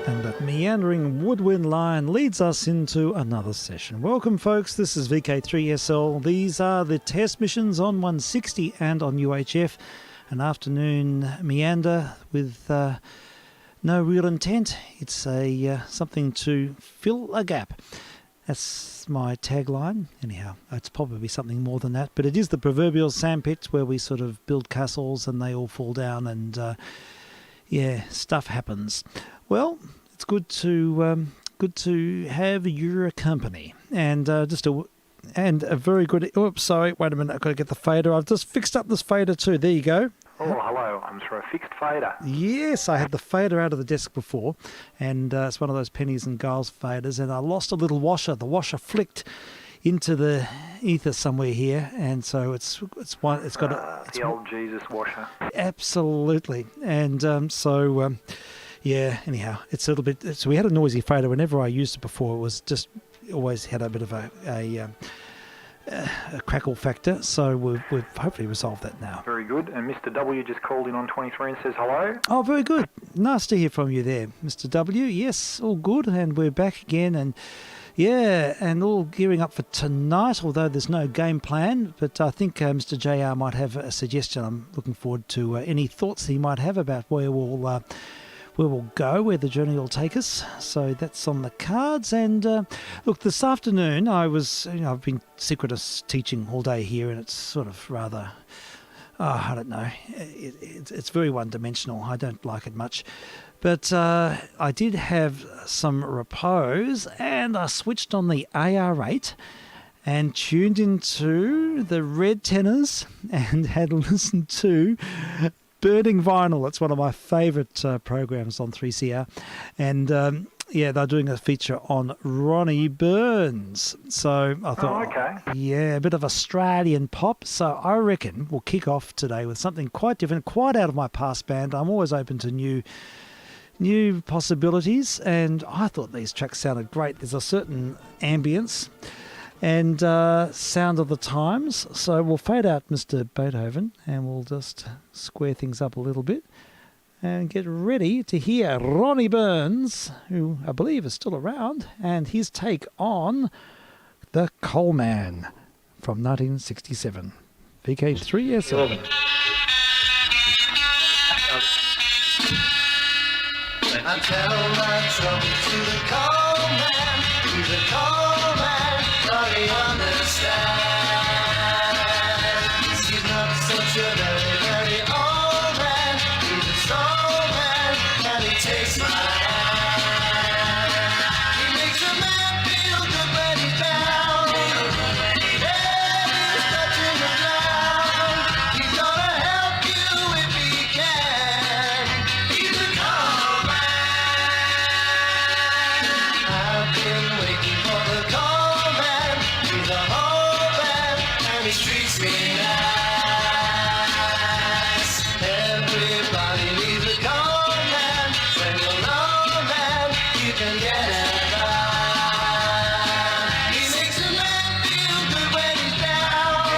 And that meandering woodwind line leads us into another session. Welcome, folks. This is vk3sl. These are the test missions on 160 and on UHF. An afternoon meander with no real intent. It's a something to fill a gap. That's my tagline. Anyhow, it's probably something more than that. But it is the proverbial sandpit where we sort of build castles and they all fall down and, stuff happens. Well, it's good to have your company, and a very good. Oops, sorry. Wait a minute. I've got to get the fader. I've just fixed up this fader too. There you go. Oh, hello. I'm for a fixed fader. Yes, I had the fader out of the desk before, and it's one of those pennies and Giles faders, and I lost a little washer. The washer flicked into the ether somewhere here, and so it's got the old Jesus washer. Absolutely, and anyhow, it's a little bit. So we had a noisy fader whenever I used it before. It was just always had a bit of a crackle factor. So we've hopefully resolved that now. Very good. And Mr. W just called in on 23 and says hello. Oh, very good. Nice to hear from you there, Mr. W. Yes, all good, and we're back again, and all gearing up for tonight. Although there's no game plan, but I think Mr. JR might have a suggestion. I'm looking forward to any thoughts he might have about where where we'll go, where the journey will take us. So that's on the cards. And look, this afternoon I've been synchronous teaching all day here, and it's sort of rather, I don't know, it's very one-dimensional. I don't like it much. But I did have some repose, and I switched on the AR8 and tuned into the red tenors and had listened to Burning Vinyl. It's one of my favourite programs on 3CR. And they're doing a feature on Ronnie Burns. So I thought, a bit of Australian pop. So I reckon we'll kick off today with something quite different, quite out of my past band. I'm always open to new possibilities, and I thought these tracks sounded great. There's a certain ambience and sound of the times. So we'll fade out Mr. Beethoven and we'll just square things up a little bit and get ready to hear Ronnie Burns, who I believe is still around, and his take on The Coal Man from 1967. vk3sl. I tell my trouble to the coal man. He's a coal man, but he understands. He's not such a very, very old man. He's a soul man, and he takes my hand. He makes a man feel good when he's down. Yeah, he's touching the ground. He's gonna help you if he can. He's a coal man. I've been waiting for the call man. He's a whole man, and he treats me nice. Everybody needs a call man. When you're low man, you can get advice. He makes a man feel good when he's down.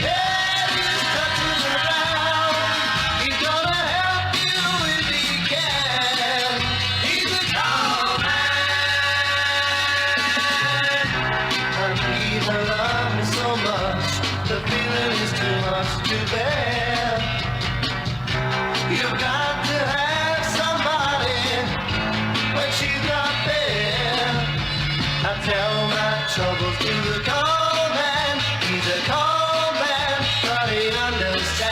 Yeah, he's touching the ground. He's gonna help you if he can. He's a call man. I need her love me so much. The feeling is too much to bear. You've got to have somebody when she's not there. I tell my troubles to the call man. He's a call man, but he understands.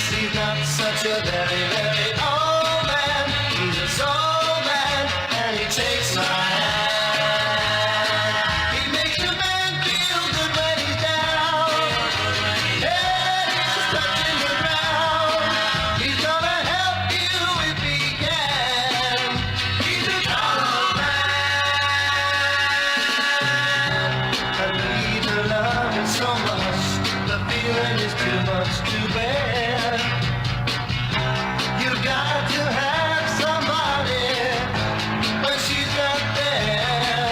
He's not such a very, very old man. He's a soul man, and he takes my hand. He makes a man feel good when he's down. Yeah, he's touching the ground. He's gonna help you if he can. He's a coal man. I need to love you so much. The feeling is too much to bear. You've got to have somebody when she's not there.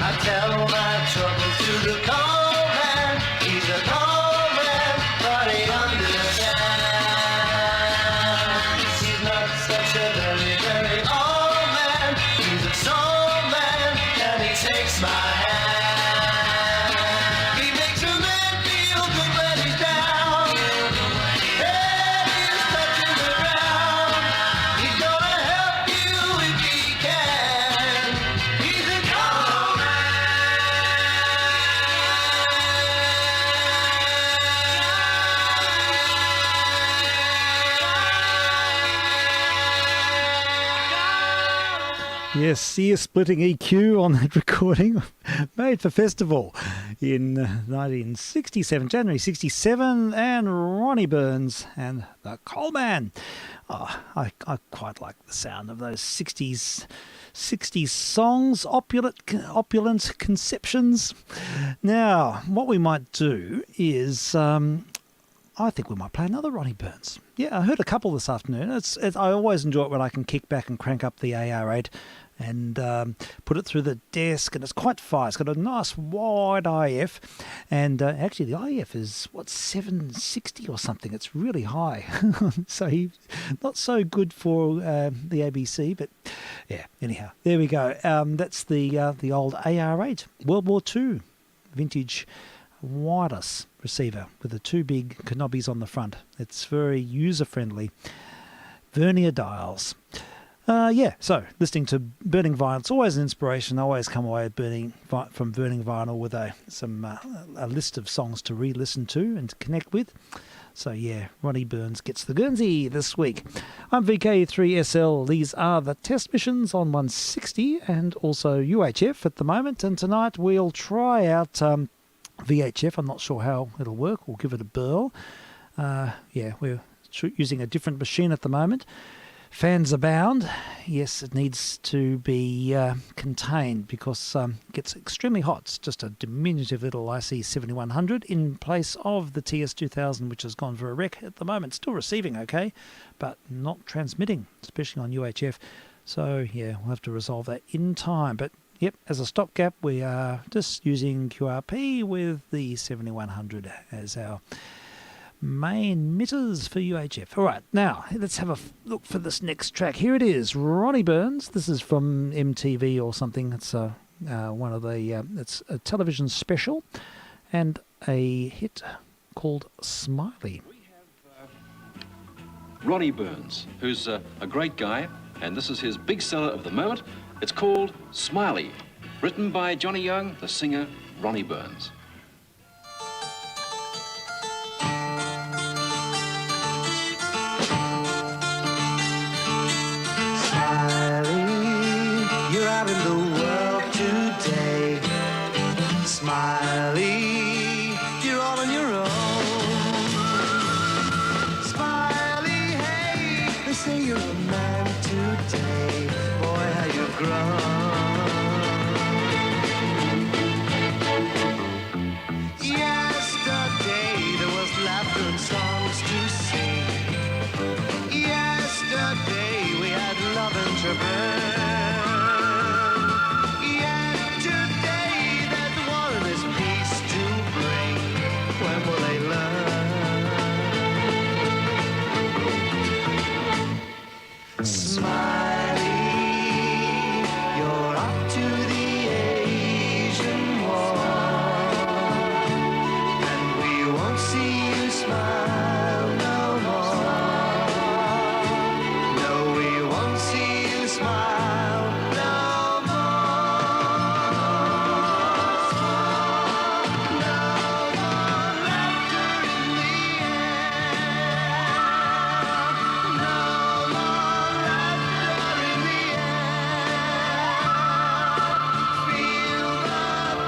I tell my troubles to the call man. He's a call man, but he understands. He's not such a very, very old man. He's a soul man, and he takes my hand. He makes a man feel good when he's down. Yeah, he's touching the ground. He's gonna help you if he can. He's a coal Yes, ear-splitting EQ on that recording, made for festival in 1967, January 67, and Ronnie Burns and The Coal Man. Oh, I quite like the sound of those 60s songs, opulent conceptions. Now, what we might do is, I think we might play another Ronnie Burns. Yeah, I heard a couple this afternoon. I always enjoy it when I can kick back and crank up the AR8 and put it through the desk, and it's quite fine. It's got a nice wide IF, and actually the IF is 760 or something. It's really high, so not so good for the ABC, but yeah. Anyhow, there we go. That's the old AR8 World War II vintage wireless receiver with the two big knobbies on the front. It's very user friendly. Vernier dials. So listening to Burning Vinyl, it's always an inspiration. I always come away from Burning Vinyl with a list of songs to re-listen to and to connect with. So yeah, Ronnie Burns gets the Guernsey this week. I'm vk3sl. These are the test missions on 160 and also UHF at the moment. And tonight we'll try out VHF. I'm not sure how it'll work. We'll give it a burl. We're using a different machine at the moment. Fans abound. Yes, it needs to be contained because it gets extremely hot. It's just a diminutive little IC 7100 in place of the TS2000, which has gone for a wreck at the moment. Still receiving okay, but not transmitting, especially on UHF. So, yeah, we'll have to resolve that in time. But, yep, as a stopgap, we are just using QRP with the 7100 as our main emitters for UHF. All right, now let's have a look for this next track. Here it is, Ronnie Burns. This is from MTV or something. It's one of the it's a television special and a hit called Smiley. We have Ronnie Burns, who's a great guy, and this is his big seller of the moment. It's called Smiley, written by Johnny Young, the singer Ronnie Burns. You're out in the world today. Smiley, you're all on your own. Smiley, hey, they say you're a man today. Boy, how you've grown. Yesterday there was laughter and songs to sing. Yesterday we had love and to burn. Smiley, you're off to the Asian war, and we won't see you smile no more. No, we won't see you smile no more. No more laughter in the air. No more laughter in the air. Feel the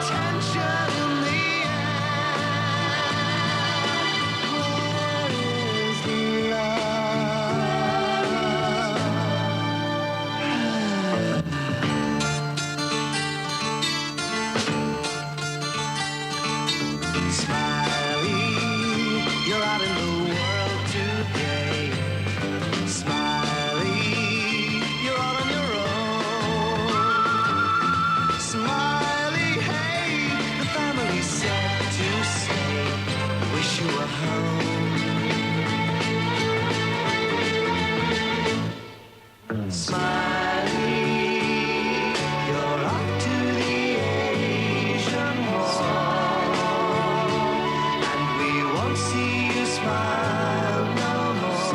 tension in the air. Where is love? Smiley, you're out in the world today. Smiley, you're all on your own. Smiley, hey, the family's sad to say, wish you were home. Smiley, you're off to the Asian war, and we won't see you smile no more.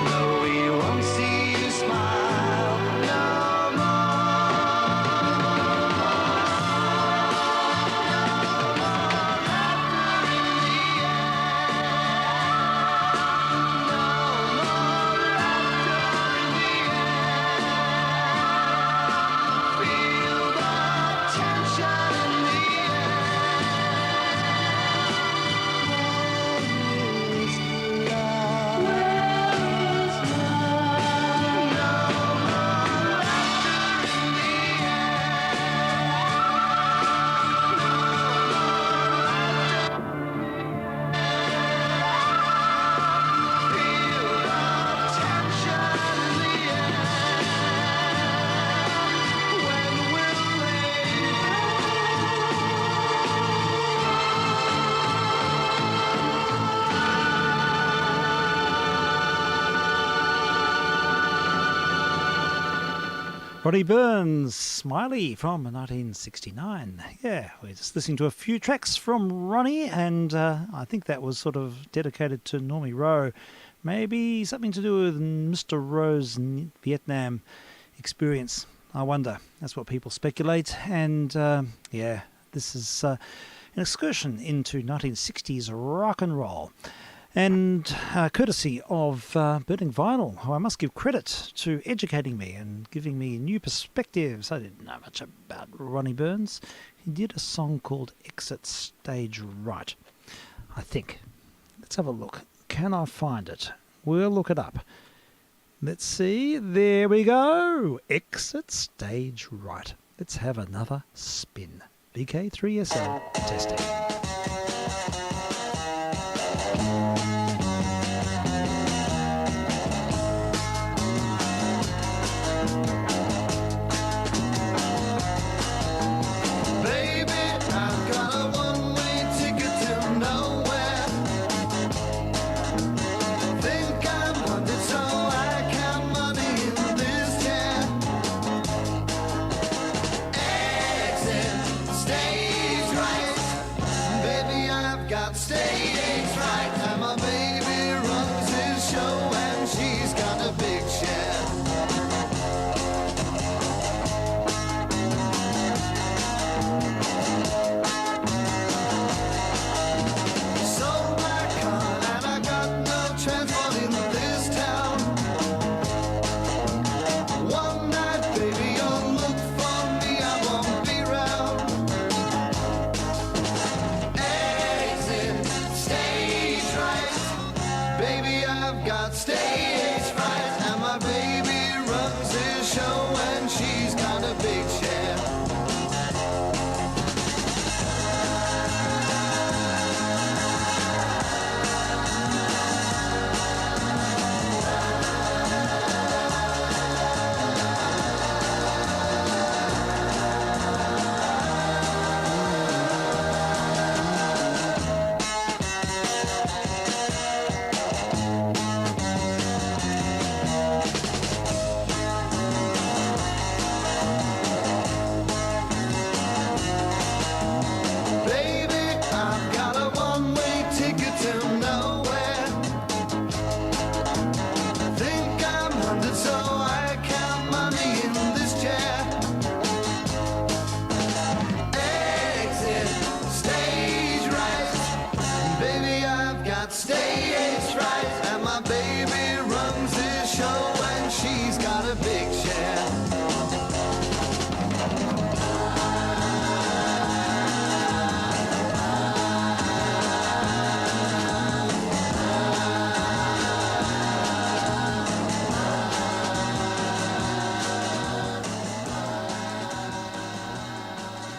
No, we won't see you smile no more. Laughter in the Feel the tension in the Ronnie Burns, Smiley from 1969. Yeah, we're just listening to a few tracks from Ronnie, and I think that was sort of dedicated to Normie Rowe Maybe something to do with Mr. Rowe's Vietnam experience. I wonder. That's what people speculate. And this is an excursion into 1960s rock and roll. And courtesy of Burning Vinyl, who I must give credit to educating me and giving me new perspectives. I didn't know much about Ronnie Burns. He did a song called Exit Stage Right, I think. Let's have a look. Can I find it? We'll look it up. Let's see. There we go. Exit Stage Right. Let's have another spin. vk3sl testing.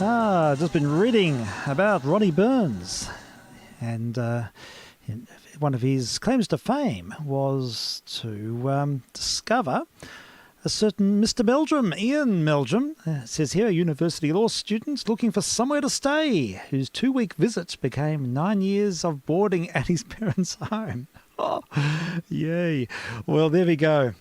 I've just been reading about Ronnie Burns, and one of his claims to fame was to discover a certain Mr. Meldrum, Ian Meldrum, says here, a university law student looking for somewhere to stay, whose 2-week visit became 9 years of boarding at his parents' home. Oh, yay. Well, there we go.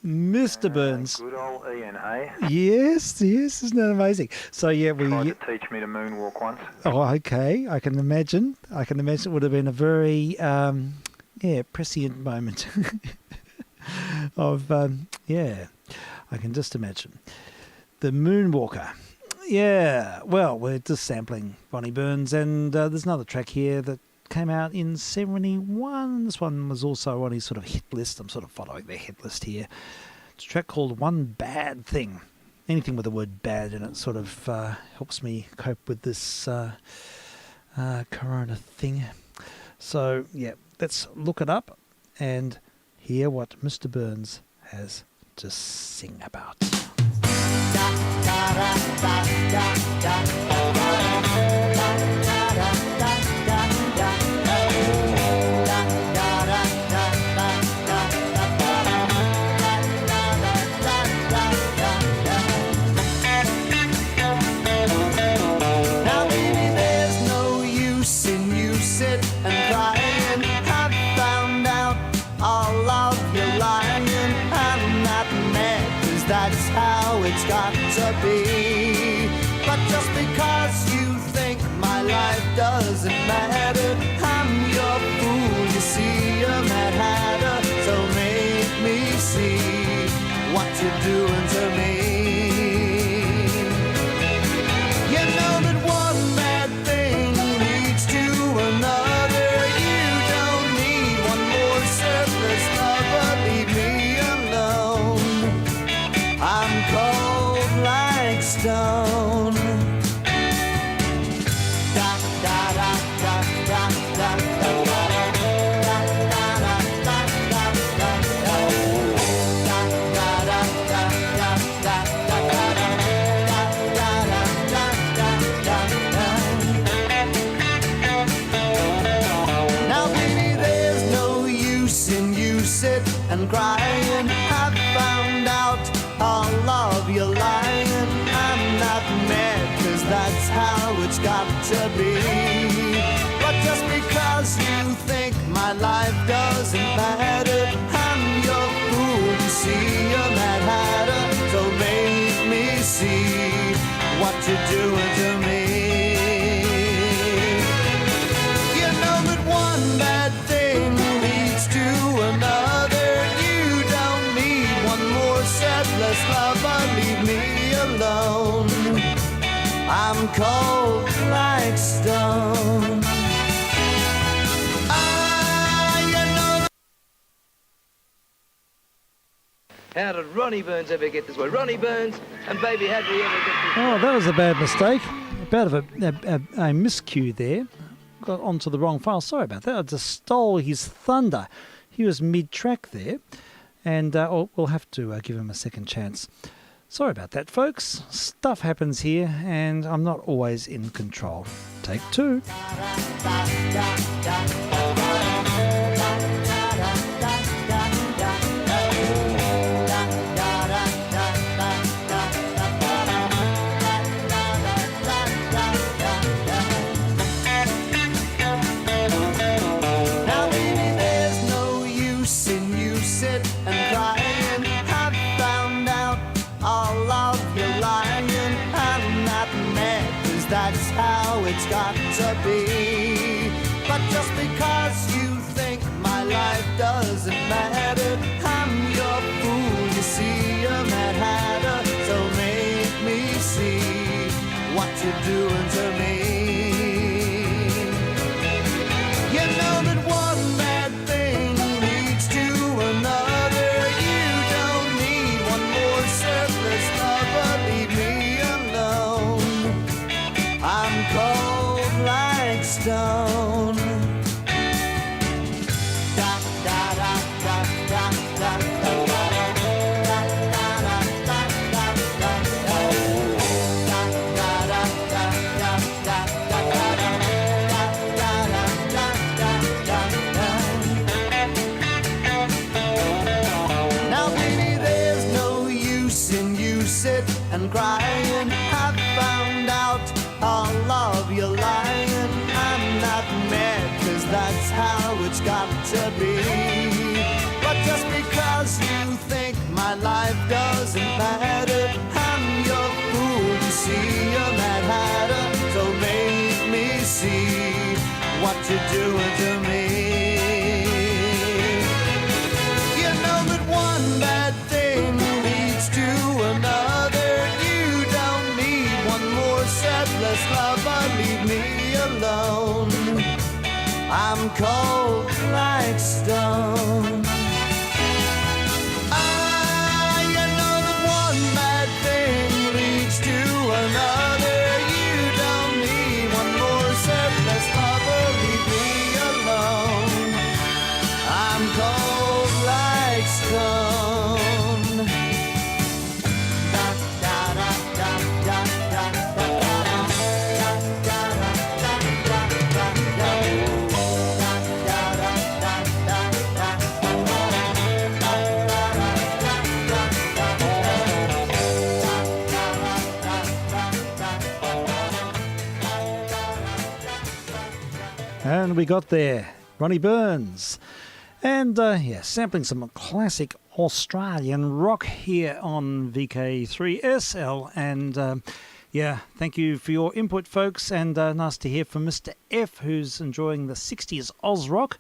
Mr. Burns. Good old Ian, eh? Yes, isn't that amazing? So yeah, Tried to teach me to moonwalk once. Oh, okay. I can imagine it would have been a very prescient moment of I can just imagine the moonwalker. Yeah. Well, we're just sampling Ronnie Burns, and there's another track here that came out in 71. This one was also on his sort of hit list. I'm sort of following their hit list here. It's a track called One Bad Thing. Anything with the word bad in it sort of helps me cope with this corona thing. So, yeah, let's look it up and hear what Mr. Burns has to sing about. That's how it's got to be. But just because you think my life doesn't matter, I'm your fool, you see, you're mad. see what you're doing to me. You know that one bad thing leads to another. You don't need one more surplus lover. Leave me alone. I'm cold like stone. Da da da da da da da da and crying. I've found out all of your lying. I'm not mad, 'cause that's how it's got to be. But just because you think my life doesn't matter, I'm your fool, you see, you're Mad Hatter. So make me see what you're doing to me. You know that one bad thing leads to another. Surplus lover, leave me alone. I'm cold like stone. You know. How did Ronnie Burns ever get this way? Ronnie Burns and baby, how did he ever get this way? Oh, that was a bad mistake. A bit of a miscue there. Got onto the wrong file. Sorry about that. I just stole his thunder. He was mid-track there. And we'll have to give him a second chance. Sorry about that, folks. Stuff happens here, and I'm not always in control. Take two. That's how it's got to be. But just because you think my life doesn't matter, I'm your fool, you see, you're Mad Hatter. So make me see what you're doing to me. You know that one bad thing leads to another. You don't need one more surplus lover. Leave me alone. I'm cold like stone. Da da da da da da da Now baby, there's no use in you sit and crying. I've found out all of your lying. I'm not mad, 'cause that's how it's got to be. But just because you think my life doesn't matter, I'm your fool, you see, you're Mad Hatter. So make me see what you're doing to me. You know that one bad thing leads to another. You don't need one more surplus lover. Leave me alone. I'm cold like stone. You know that one bad thing leads to another. You don't need one more surplus lover. Leave me alone. I'm cold like stone. Da da da da da da da. And we got there, Ronnie Burns. And sampling some classic Australian rock here on vk3sl. And thank you for your input, folks. And nice to hear from Mr. F, who's enjoying the 60s Oz rock.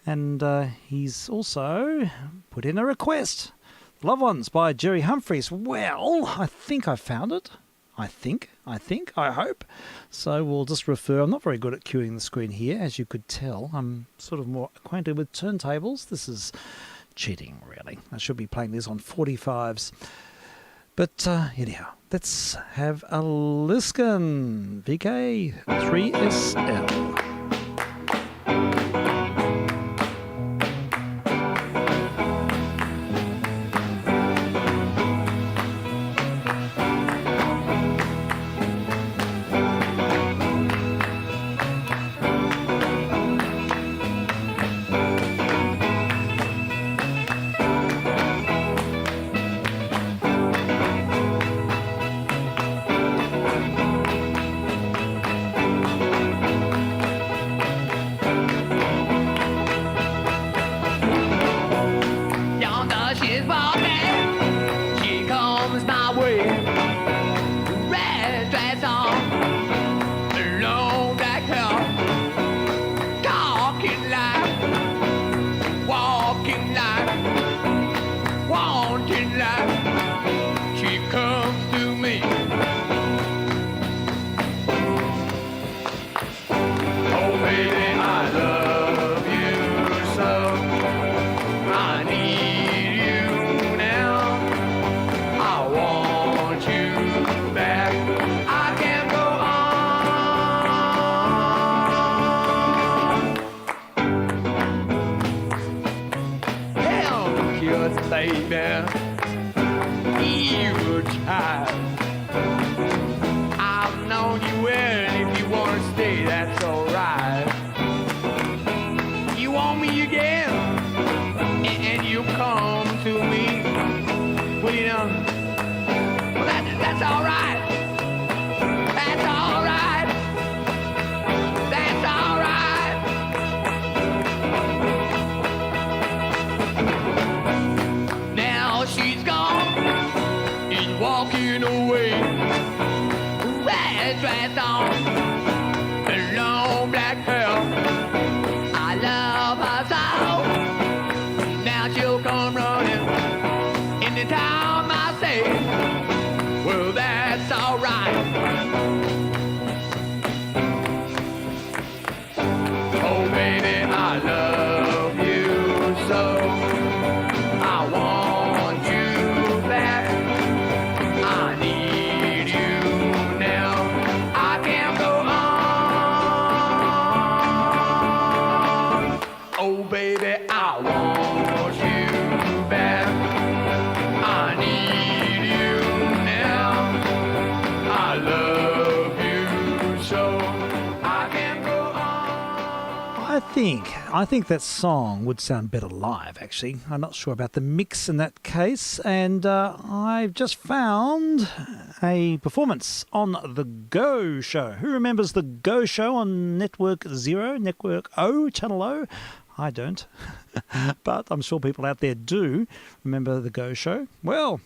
And he's also put in a request Loved Ones by Jerry Humphries. Well, I think I found it. I hope. So we'll just refer. I'm not very good at cueing the screen here, as you could tell. I'm sort of more acquainted with turntables. This is cheating, really. I should be playing this on 45s. But anyhow, let's have a listen. vk3sl. Yonder she's walking, she comes my way. Red dress on, long black hair, talking like, walking like, wanting like. She comes to me. Oh baby, I love you so. I need you now. I want you back. I can't go on. Hell, just baby, evil child. I've known you well. If you want to stay, that's alright. You want me again? And you come to me. Well, you know, well, that's all right. That's all right. That's all right. Now she's gone. She's walking away. Red dress on. The long black hair. I love her so. Now she'll come running anytime I say, well, that's all right. Oh, baby, I love you so. I want you back. I need you now. I can't go on. Oh, baby, I want you back. I need you now. I love you so. I can't go on. I think that song would sound better live, actually. I'm not sure about the mix in that case. And I've just found a performance on The Go Show. Who remembers The Go Show on Network Zero, Network O, Channel O? I don't. But I'm sure people out there do remember The Go Show. Well,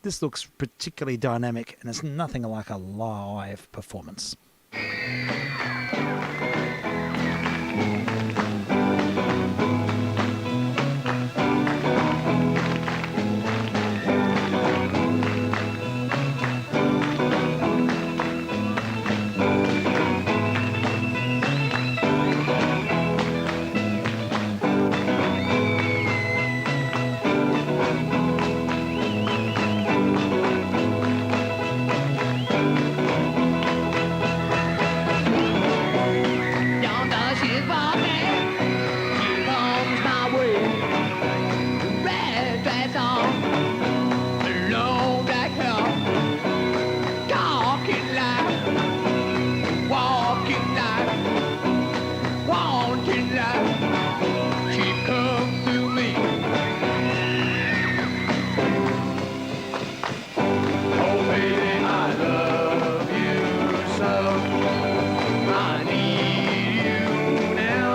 this looks particularly dynamic, and it's nothing like a live performance. Yonder she's walking, she comes my way. Red dress on, long black hair, talking like, walking like, wanting like. She comes to me. Oh baby, I love you so. I need you now.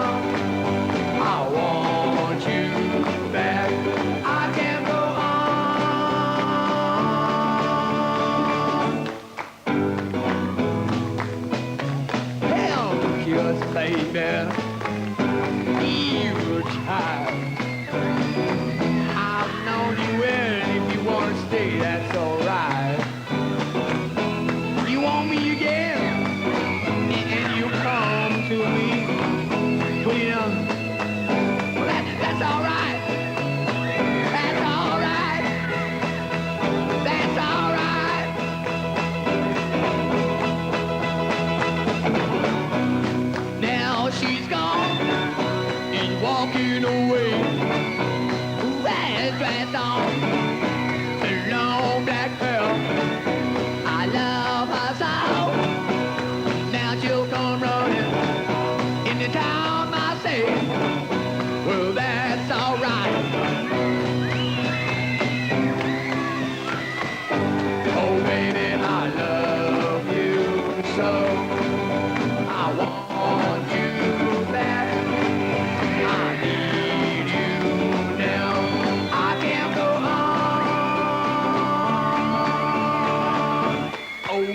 I want you back. I can't go on. Hell, just baby, evil child. I've known you well. If you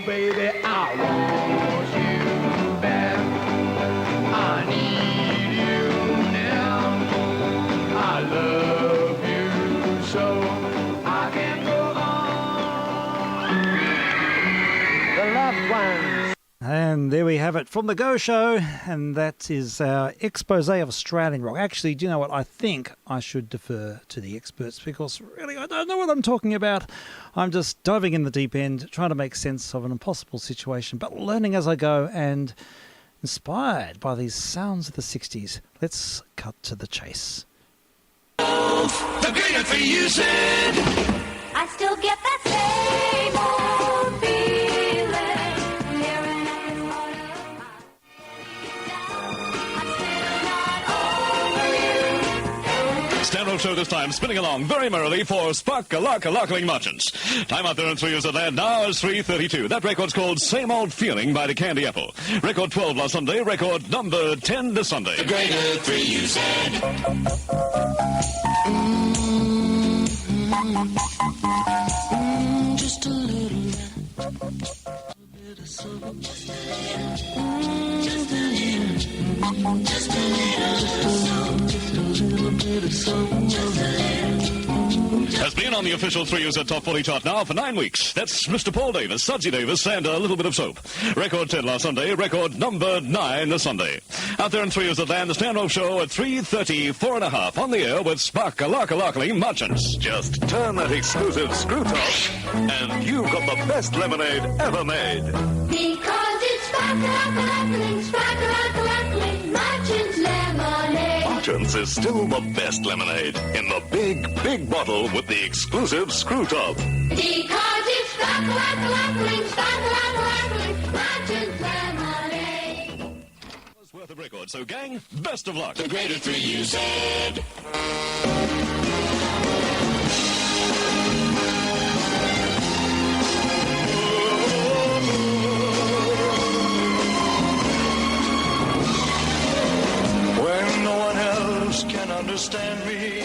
baby, I want you back. I need you now. I love you so I can go on. The loved ones. And there we have it from the Go Show, and that is our expose of Australian rock. Actually, do you know what? I think I should defer to the experts because really I don't know what I'm talking about. I'm just diving in the deep end, trying to make sense of an impossible situation, but learning as I go and inspired by these sounds of the 60s. Let's cut to the chase. The greater 3UZ. I still get that same old feeling. Hearing it all I'm Stanhope Show this time, spinning along very merrily for Spark-a-Lark-a-Larkling Merchants. Time out there in 3UZ land now is 3:32. That record's called Same Old Feeling by the Candy Apple. Record 12 last Sunday, record number 10 this Sunday. The greater 3UZ. Just a little bit of soul. Just a little bit of soul. Has been on the official 3UZ Top 40 chart now for 9 weeks. That's Mr. Paul Davis, Sudsy Davis, and a little bit of soap. Record 10 last Sunday, record number 9 this Sunday. Out there in 3UZ land, the Stanhope Show at 3:30, 4.5 on the air with Spark-a-Lark-a-Larkling Merchants. Just turn that exclusive screw top, and you've got the best lemonade ever made. because it's sparkle-a-lark-a-larkling, sparkle-a-lark-a-larkling, Merchant's lemonade. Merchants is still the best lemonade in the big bottle with the exclusive screw top. Because it's sparkle-a-lark-a-larkling, sparkle-a-lark-a-larkling, Merchant's lemonade. It's worth a record, so gang, best of luck. The greater 3UZ. When no one else can understand me.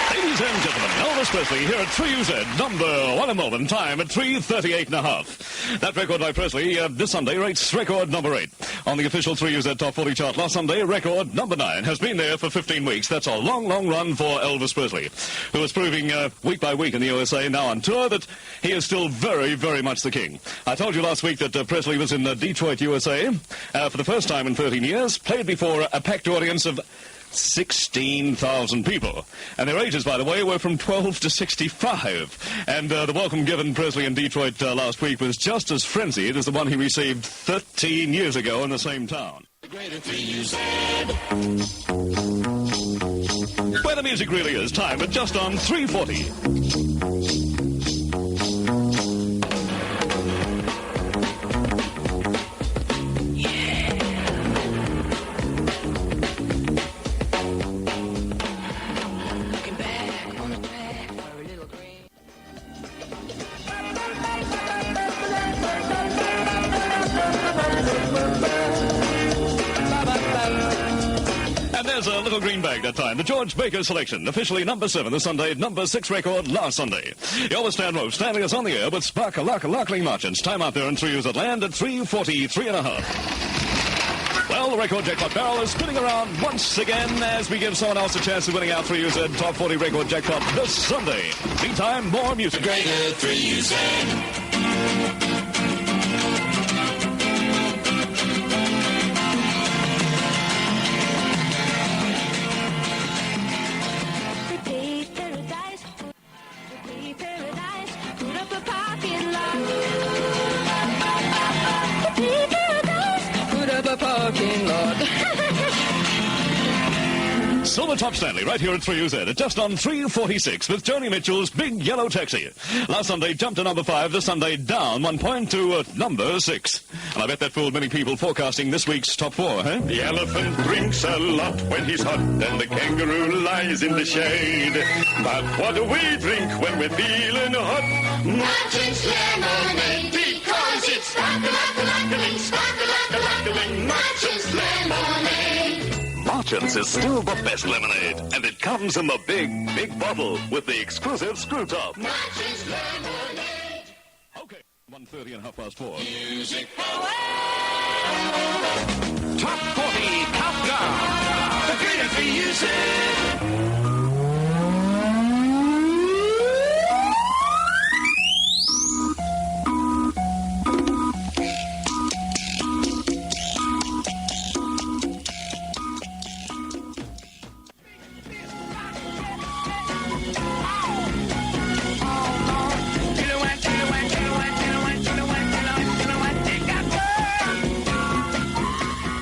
Ladies and gentlemen, Elvis Presley here at 3UZ, number 1 in Melbourne, time at 3:38.5. That record by Presley this Sunday rates record number 8. On the official 3UZ Top 40 chart last Sunday, record number 9 has been there for 15 weeks. That's a long run for Elvis Presley, who is proving week by week in the USA, now on tour, that he is still very much the king. I told you last week that Presley was in Detroit, USA, for the first time in 13 years, played before a packed audience of 16,000 people. And their ages, by the way, were from 12 to 65. And the welcome given Presley in Detroit last week was just as frenzied as the one he received 13 years ago in the same town. The greater 3UZ. Where the music really is, time at just on 3:40. Looking back on the track for a little green. And there's a little green bag that time. The George Baker selection, officially number 7 this Sunday, number 6 record last Sunday. You're with Stan Rowe, standing us on the air with Spark-a-Lark-a-Larkling Merchants. Time out there in 3UZ land at 3:43.5. Well, the record jackpot barrel is spinning around once again as we give someone else a chance of winning our 3UZ Top 40 record jackpot this Sunday. Meantime, more music. The greater 3UZ. Repeat paradise, repeat paradise, put up a parking lot. Repeat paradise, Put up a parking lot. Silver Top Stanley right here at 3UZ at just on 3:46 with Joni Mitchell's Big Yellow Taxi. Last Sunday jumped to number 5, this Sunday down 1 point to number 6. And I bet that fooled many people forecasting this week's top 4, huh? The elephant drinks a lot when he's hot, and the kangaroo lies in the shade. But what do we drink when we're feeling hot? Merchant's lemonade. Marchant's is still the best lemonade, and it comes in the big, big bottle with the exclusive screw top. Marchant's lemonade. Okay, 1:30 and 4:30. Music. Top 40 Countdown. The greatest music.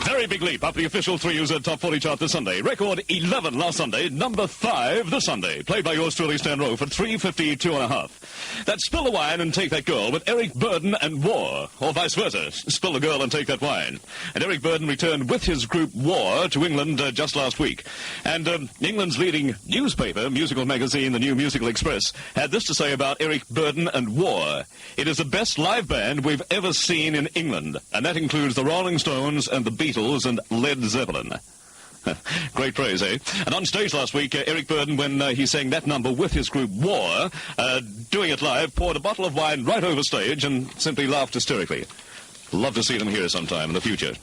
Very big leap up the official 3UZ Top 40 chart this Sunday. Record 11 last Sunday, number 5 this Sunday. Played by yours truly, Stan Rowe, for 352 and a half. That's Spill the Wine and Take That Girl with Eric Burden and War, or vice versa. Spill the Girl and Take That Wine. And Eric Burden returned with his group War to England just last week. And England's leading newspaper, musical magazine, the New Musical Express, had this to say about Eric Burden and War. It is the best live band we've ever seen in England, and that includes the Rolling Stones and the Beatles and Led Zeppelin. Great praise, eh? And on stage last week, Eric Burden, when he sang that number with his group War, doing it live, poured a bottle of wine right over stage and simply laughed hysterically. Love to see them here sometime in the future.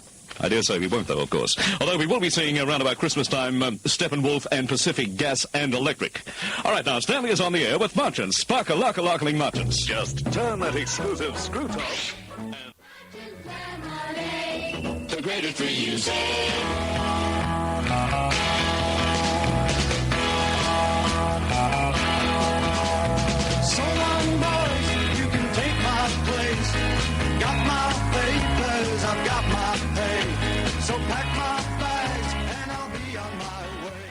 I dare say we won't, though, of course. Although we will be seeing around about Christmas time Steppenwolf and Pacific Gas and Electric. All right, now, Stanley is on the air with Marchants. Spark-a-lark-a-larkling Marchants. Just turn that exclusive screw top. The greatest music. So long, boys, you can take my place. Got my papers, I've got my pay. So pack my bags and I'll be on my way.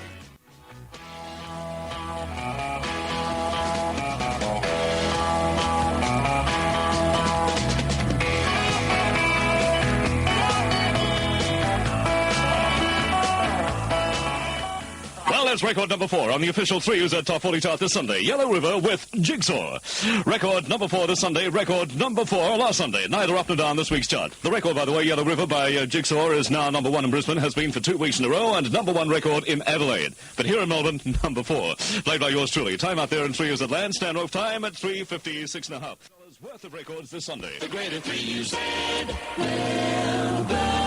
Well, that's record number 4 on the official 3UZ Top 40 chart this Sunday. Yellow River with Jigsaw. Record number 4 this Sunday. Record number 4 last Sunday. Neither up nor down this week's chart. The record, by the way, Yellow River by Jigsaw is now number 1 in Brisbane, has been for 2 weeks in a row, and number 1 record in Adelaide. But here in Melbourne, number 4. Played by yours truly. Time out there in 3UZ land. Stand off time at 3:56 and a half. Worth of records this Sunday. The greatest music.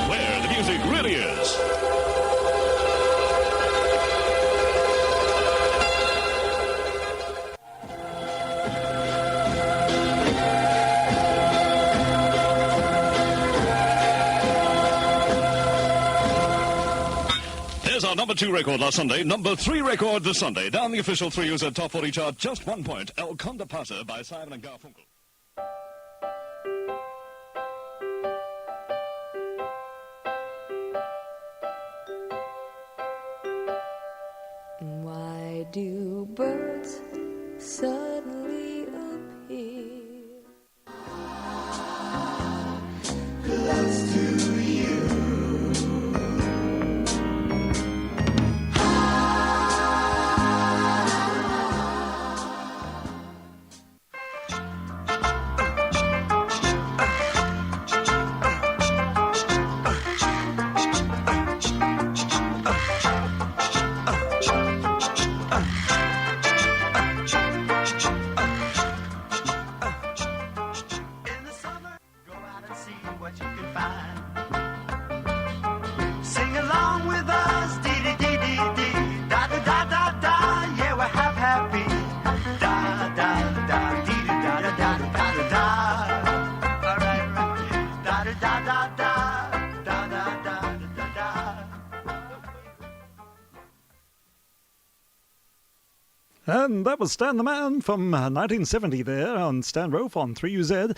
Where the music really is. There's our number 2 record last Sunday, number 3 record this Sunday. Down the official 3UZ Top 40 chart, just 1 point. El Conde Pasa by Simon and Garfunkel. Why do birds suddenly appear? Close to you. In the summer, go out and see what you can find. Sing along with us, dee dee dee dee dee, da da da da da. Yeah, we're happy. Da da da dee dee da da da da da da. All right, right. Da da da da da, da da da da da. And that was Stan the Man from 1970 there on Stan Rofe on 3UZ.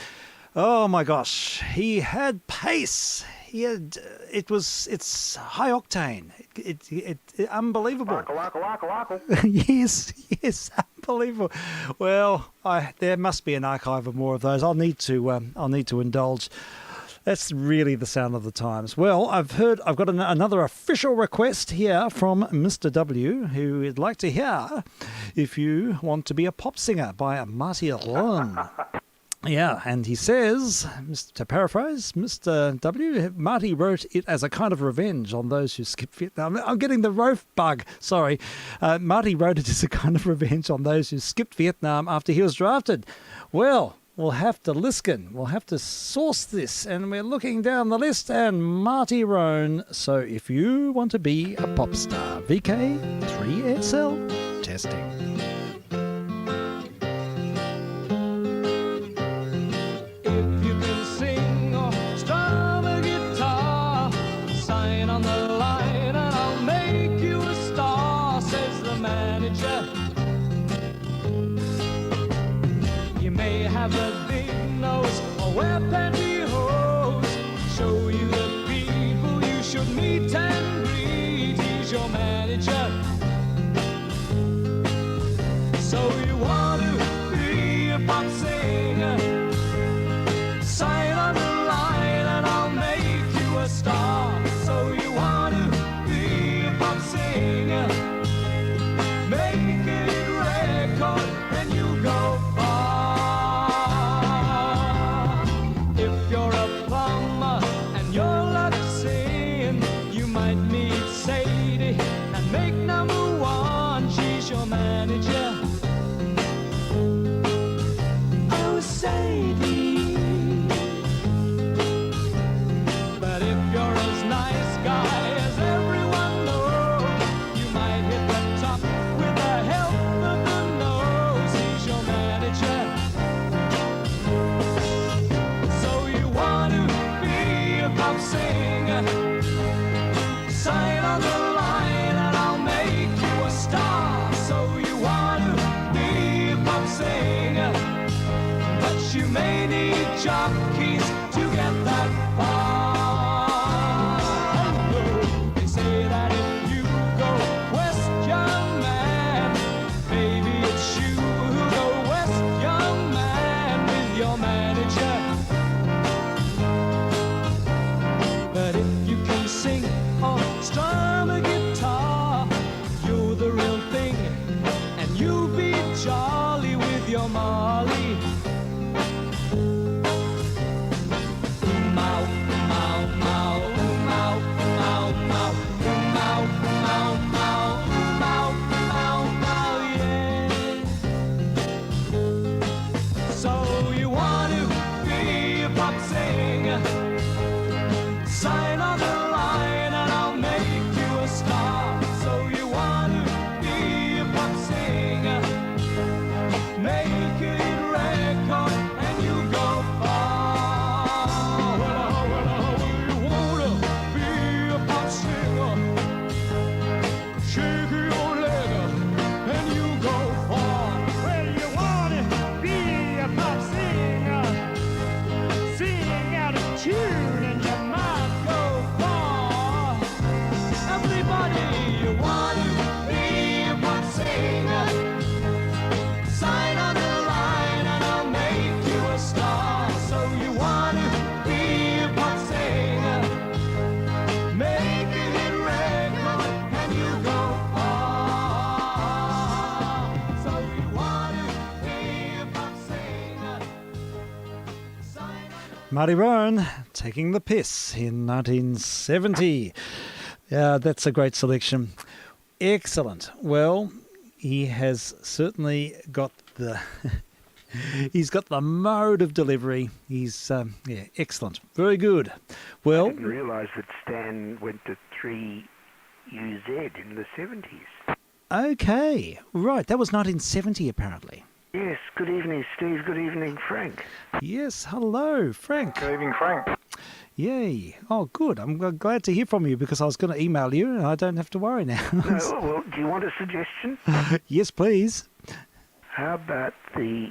Oh my gosh, he had pace. He had, it's high octane. It unbelievable. Yes, unbelievable. Well, there must be an archive of more of those. I'll need to indulge. That's really the sound of the times. Well, I've got another official request here from Mr. W, who would like to hear If You Want to Be a Pop Singer by Marty Lynn. Yeah, and he says, to paraphrase Mr. W, Marty wrote it as a kind of revenge on those who skipped Vietnam. I'm getting the rope bug, sorry. Marty wrote it as a kind of revenge on those who skipped Vietnam after he was drafted. Well, we'll have to listen. We'll have to source this, and we're looking down the list, and Marty Roan. So if you want to be a pop star, vk3sl testing. Have a big nose or wear pantyhose. Show you the people you should meet and greet. He's your manager. So you want to be a pop singer? Sign on the line and I'll make you a star. So you want to be a pop singer? Make it record and you go far. You may need jockeys to get that far. They say that if you go west, young man, maybe it's you who go west, young man, with your manager. But if you can sing or strum a guitar, you're the real thing, and you'll be jolly with your Molly. Sign on the line and I'll make you a star. So you want to be a pop singer? Make it record and you go far. Well, you want to be a pop singer? Shake your leg and you go far. Well, you want to be a pop singer? Sing out of tune. Marty Roan taking the piss in 1970. Yeah, that's a great selection. Excellent. Well, he has certainly got the he's got the mode of delivery. He's excellent. Very good. Well, I didn't realise that Stan went to 3UZ in the 70s. Okay, right. That was 1970 apparently. Yes, good evening, Steve. Good evening, Frank. Yes, hello, Frank. Good evening, Frank. Yay. Oh, good. I'm glad to hear from you because I was going to email you and I don't have to worry now. No, well, do you want a suggestion? Yes, please. How about the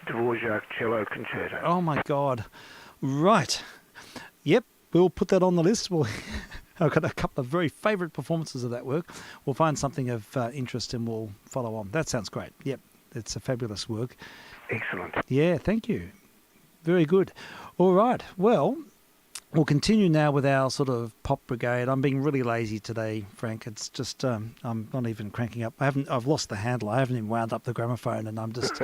Dvorak cello concerto? Oh, my God. Right. Yep, we'll put that on the list. I've got a couple of very favourite performances of that work. We'll find something of interest and we'll follow on. That sounds great. Yep. It's a fabulous work. Excellent. Yeah, thank you. Very good. All right. Well, we'll continue now with our sort of pop brigade. I'm being really lazy today, Frank. It's just I'm not even cranking up. I've lost the handle. I haven't even wound up the gramophone, and I'm just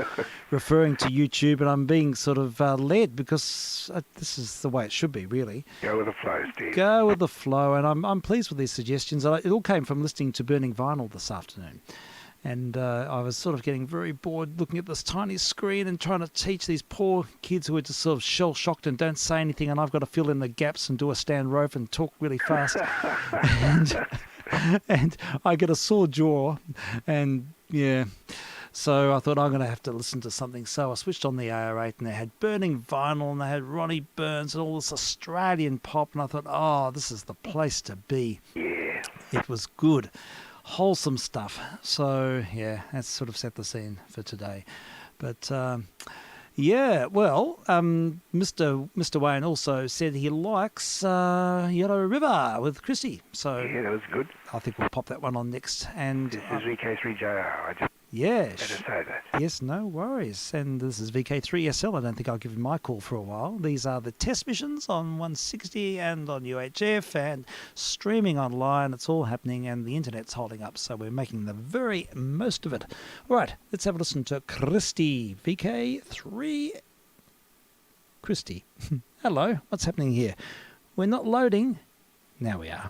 referring to YouTube, and I'm being sort of led because this is the way it should be, really. Go with the flow, Steve. Go with the flow, and I'm pleased with these suggestions. It all came from listening to Burning Vinyl this afternoon. And I was sort of getting very bored looking at this tiny screen and trying to teach these poor kids who are just sort of shell-shocked and don't say anything, and I've got to fill in the gaps and do a stand rope and talk really fast. and I get a sore jaw, and yeah. So I thought I'm going to have to listen to something. So I switched on the AR8, and they had Burning Vinyl, and they had Ronnie Burns and all this Australian pop, and I thought, oh, this is the place to be. Yeah. It was good. Wholesome stuff. So yeah, that's sort of set the scene for today. But yeah, well, Mr. Wayne also said he likes Yellow River with Christy. So Yeah, that was good. I think we'll pop that one on next. And This is VK3JR. I just yeah, better say that. yes, no worries. And this is vk3sl. I don't think I'll give him my call for a while. These are the test missions on 160 and on UHF and streaming online. It's all happening, and the internet's holding up, so we're making the very most of it. All right, let's have a listen to Christy. VK3 Christy. Hello, what's happening here? We're not loading. Now we are.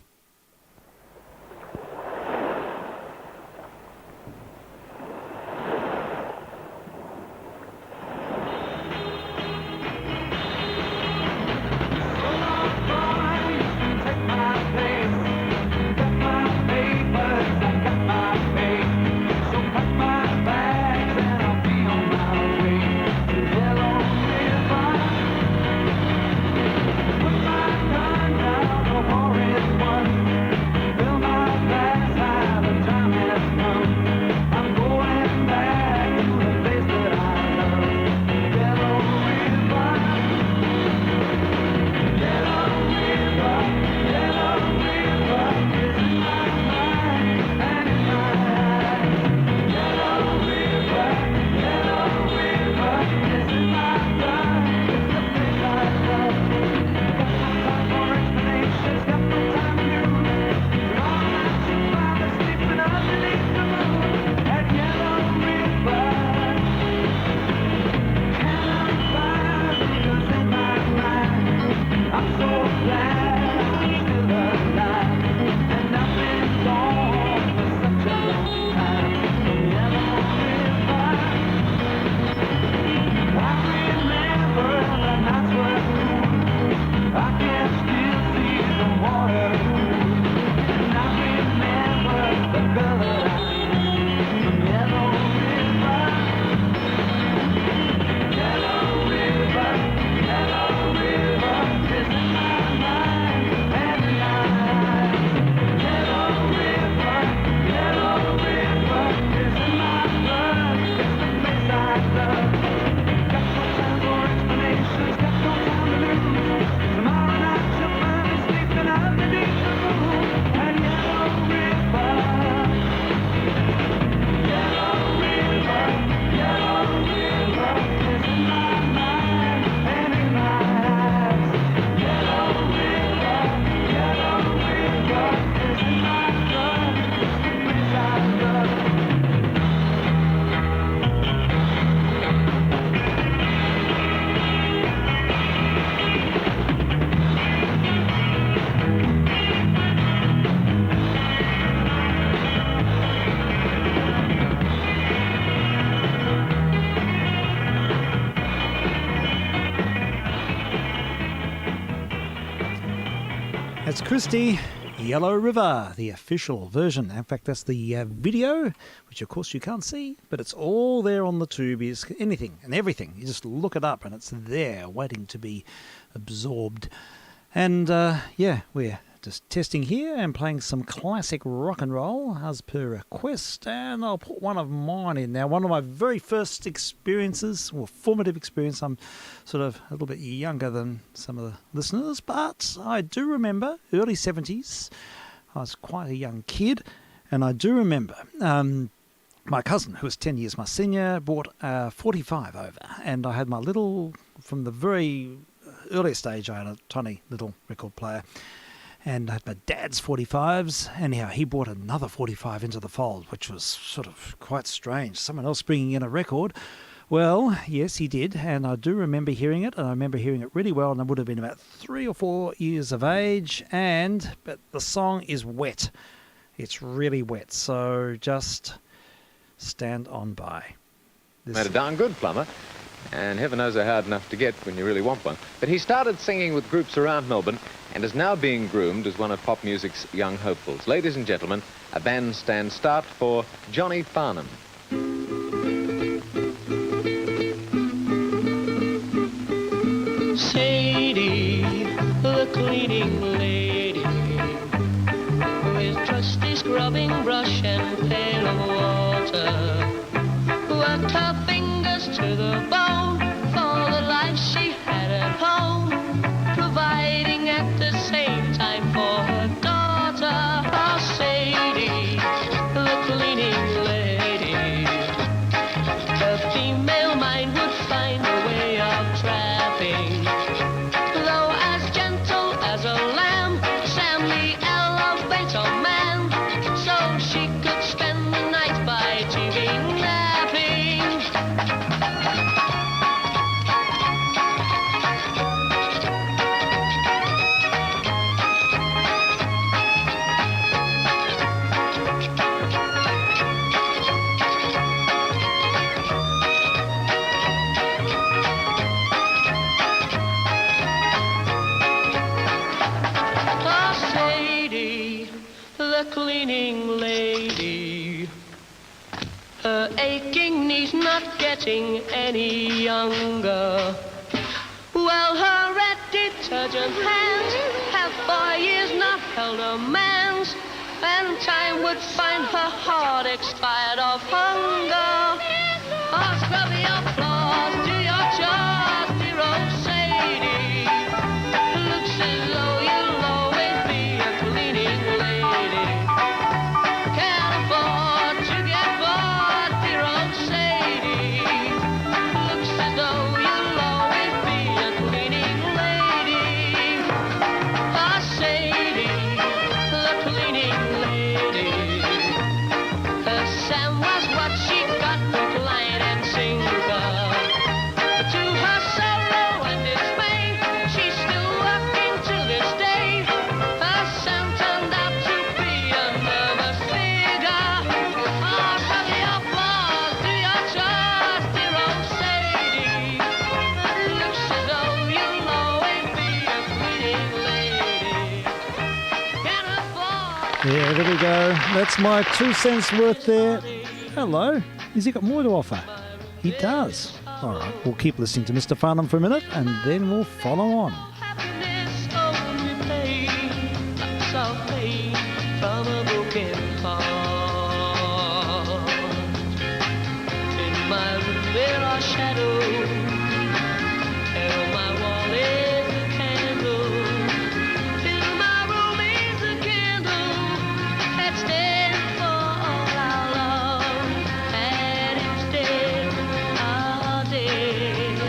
That's Christy, Yellow River, the official version. In fact, that's the video, which of course you can't see, but it's all there on the tube. Is anything and everything. You just look it up and it's there waiting to be absorbed. And yeah, we're just testing here and playing some classic rock and roll as per request. And I'll put one of mine in now. One of my very first experiences, or formative experience. I'm sort of a little bit younger than some of the listeners, but I do remember early 70s. I was quite a young kid, and I do remember my cousin, who was 10 years my senior, brought a 45 over, and I had my little, from the very earlier stage, I had a tiny little record player. And I had my dad's 45s. Anyhow, he brought another 45 into the fold, which was sort of quite strange. Someone else bringing in a record. Well, yes, he did. And I do remember hearing it. And I remember hearing it really well. And I would have been about 3 or 4 years of age. But the song is wet. It's really wet. So just stand on by. Made a darn good plumber. And heaven knows they're hard enough to get when you really want one. But he started singing with groups around Melbourne and is now being groomed as one of pop music's young hopefuls. Ladies and gentlemen, a bandstand start for Johnny Farnham. Sadie, the cleaning lady, with trusty scrubbing brush and pail of water, worked her fingers to the bone for the life she had at home, providing at the same time for her daughter. Oh, Sadie, the cleaning lady, her female mind would find a way of trapping. Though as gentle as a lamb, Sam the elevator man, so she could spend the night by TV napping. Oh, Sadie, the cleaning lady, her aching knees not getting any younger. Well, her red detergent hands have for years not held a man's, and time would find her heart expired of hunger. Oh, scrub your floors, do your chores, dear old Sadie. Looks as though you'll always be a cleaning lady. Can't afford to get bored, dear old Sadie. Looks as though you'll always be a cleaning lady. Ah, Sadie, the cleaning lady. Her Sam was what she got with line and sinker. But to her sorrow and dismay, she's still working to this day. Her Sam turned out to be a nervous figure. Oh, cover your floors, do your chores, dear old Sadie. Looks as though you'll always be a cleaning lady. Can't afford. Yeah, there we go. That's my 2 cents worth there. Hello. Has he got more to offer? He does. All right, we'll keep listening to Mr. Farnham for a minute and then we'll follow on. Happiness only pain, lots of pain from a broken heart. In my room there are shadows, and on my wall is a candle. In my room is a candle that stands for all our love, and instead our dead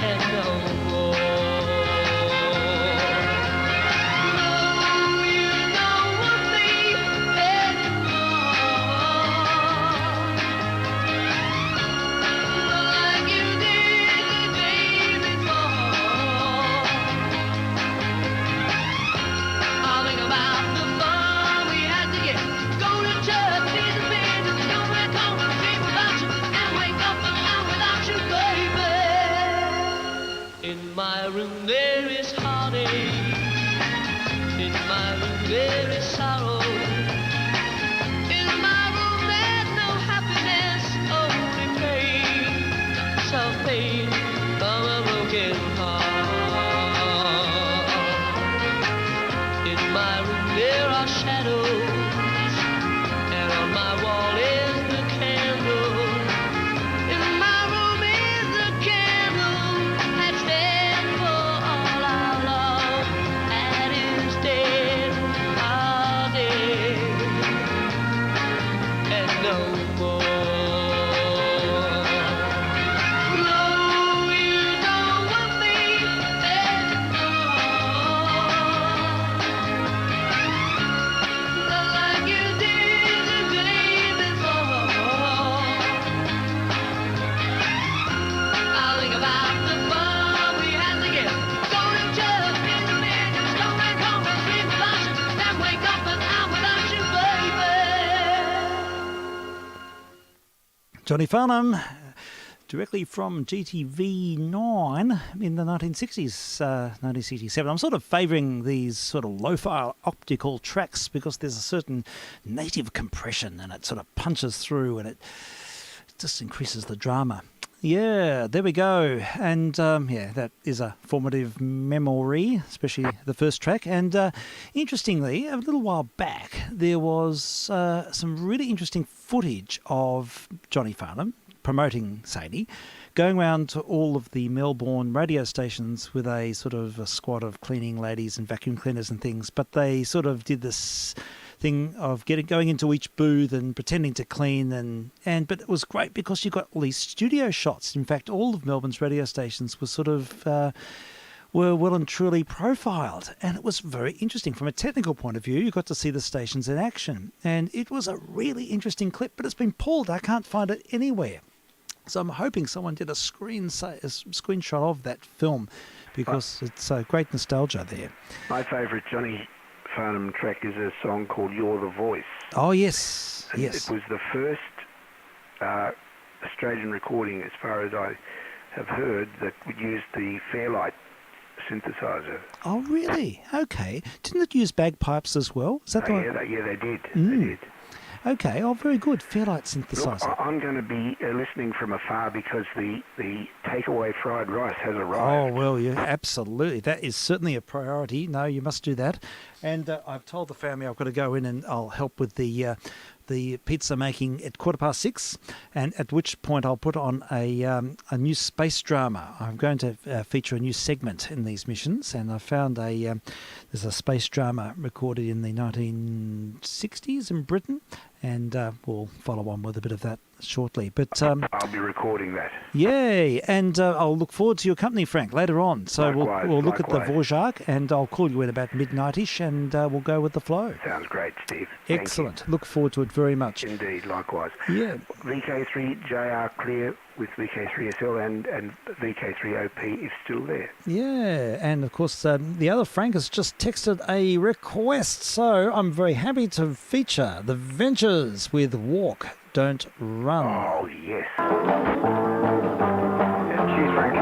and no more. No, you don't want me anymore, like you did the day before. I'll think about the fun we had to get. Go to church, see the band, and come back home and dream about you, and wake up alone without you, baby. In my room there is heartache. In my room there is sorrow. In my room there's no happiness, only pain, self-pain from a broken heart. In my room there are shadows, and on my wall is the candle. In my room is the candle that stands for all our love, and instead our dead Johnny Farnham, directly from GTV9 in the 1960s, 1967. I'm sort of favouring these sort of lo-fi optical tracks because there's a certain native compression and it sort of punches through and it just increases the drama. Yeah, there we go. And yeah, that is a formative memory, especially the first track. And interestingly, a little while back, there was some really interesting footage of Johnny Farnham promoting Sadie, going around to all of the Melbourne radio stations with a sort of a squad of cleaning ladies and vacuum cleaners and things. But they sort of did this thing of going into each booth and pretending to clean but it was great because you got all these studio shots. In fact, all of Melbourne's radio stations were sort of were well and truly profiled, and it was very interesting from a technical point of view. You got to see the stations in action, and it was a really interesting clip, but it's been pulled. I can't find it anywhere. So I'm hoping someone did a screenshot of that film because it's a great nostalgia there. My favourite Johnny Farnham track is a song called You're the Voice. Oh, yes, and yes. It was the first Australian recording, as far as I have heard, that used the Fairlight synthesizer. Oh, really? Okay. Didn't it use bagpipes as well? Is that the one? Yeah, they did. Mm. They did. Okay, oh, very good. Fairlight synthesizer. Look, I'm going to be listening from afar because the takeaway fried rice has arrived. Oh, well, yeah, absolutely. That is certainly a priority. No, you must do that. And I've told the family I've got to go in and I'll help with the pizza making at 6:15, and at which point I'll put on a new space drama. I'm going to feature a new segment in these missions, and I found there's a space drama recorded in the 1960s in Britain, and we'll follow on with a bit of that shortly. But I'll be recording that. Yay! And I'll look forward to your company, Frank, later on. So we'll look at the Dvorak, and I'll call you in about midnightish, and we'll go with the flow. Sounds great, Steve. Excellent. Look forward to it very much. Indeed, likewise. Yeah. VK3JR clear with VK3SL and VK3OP is still there. Yeah, and of course the other Frank has just texted a request, so I'm very happy to feature The Ventures with Walk, Don't Run. Oh, yes. Cheers, Frank.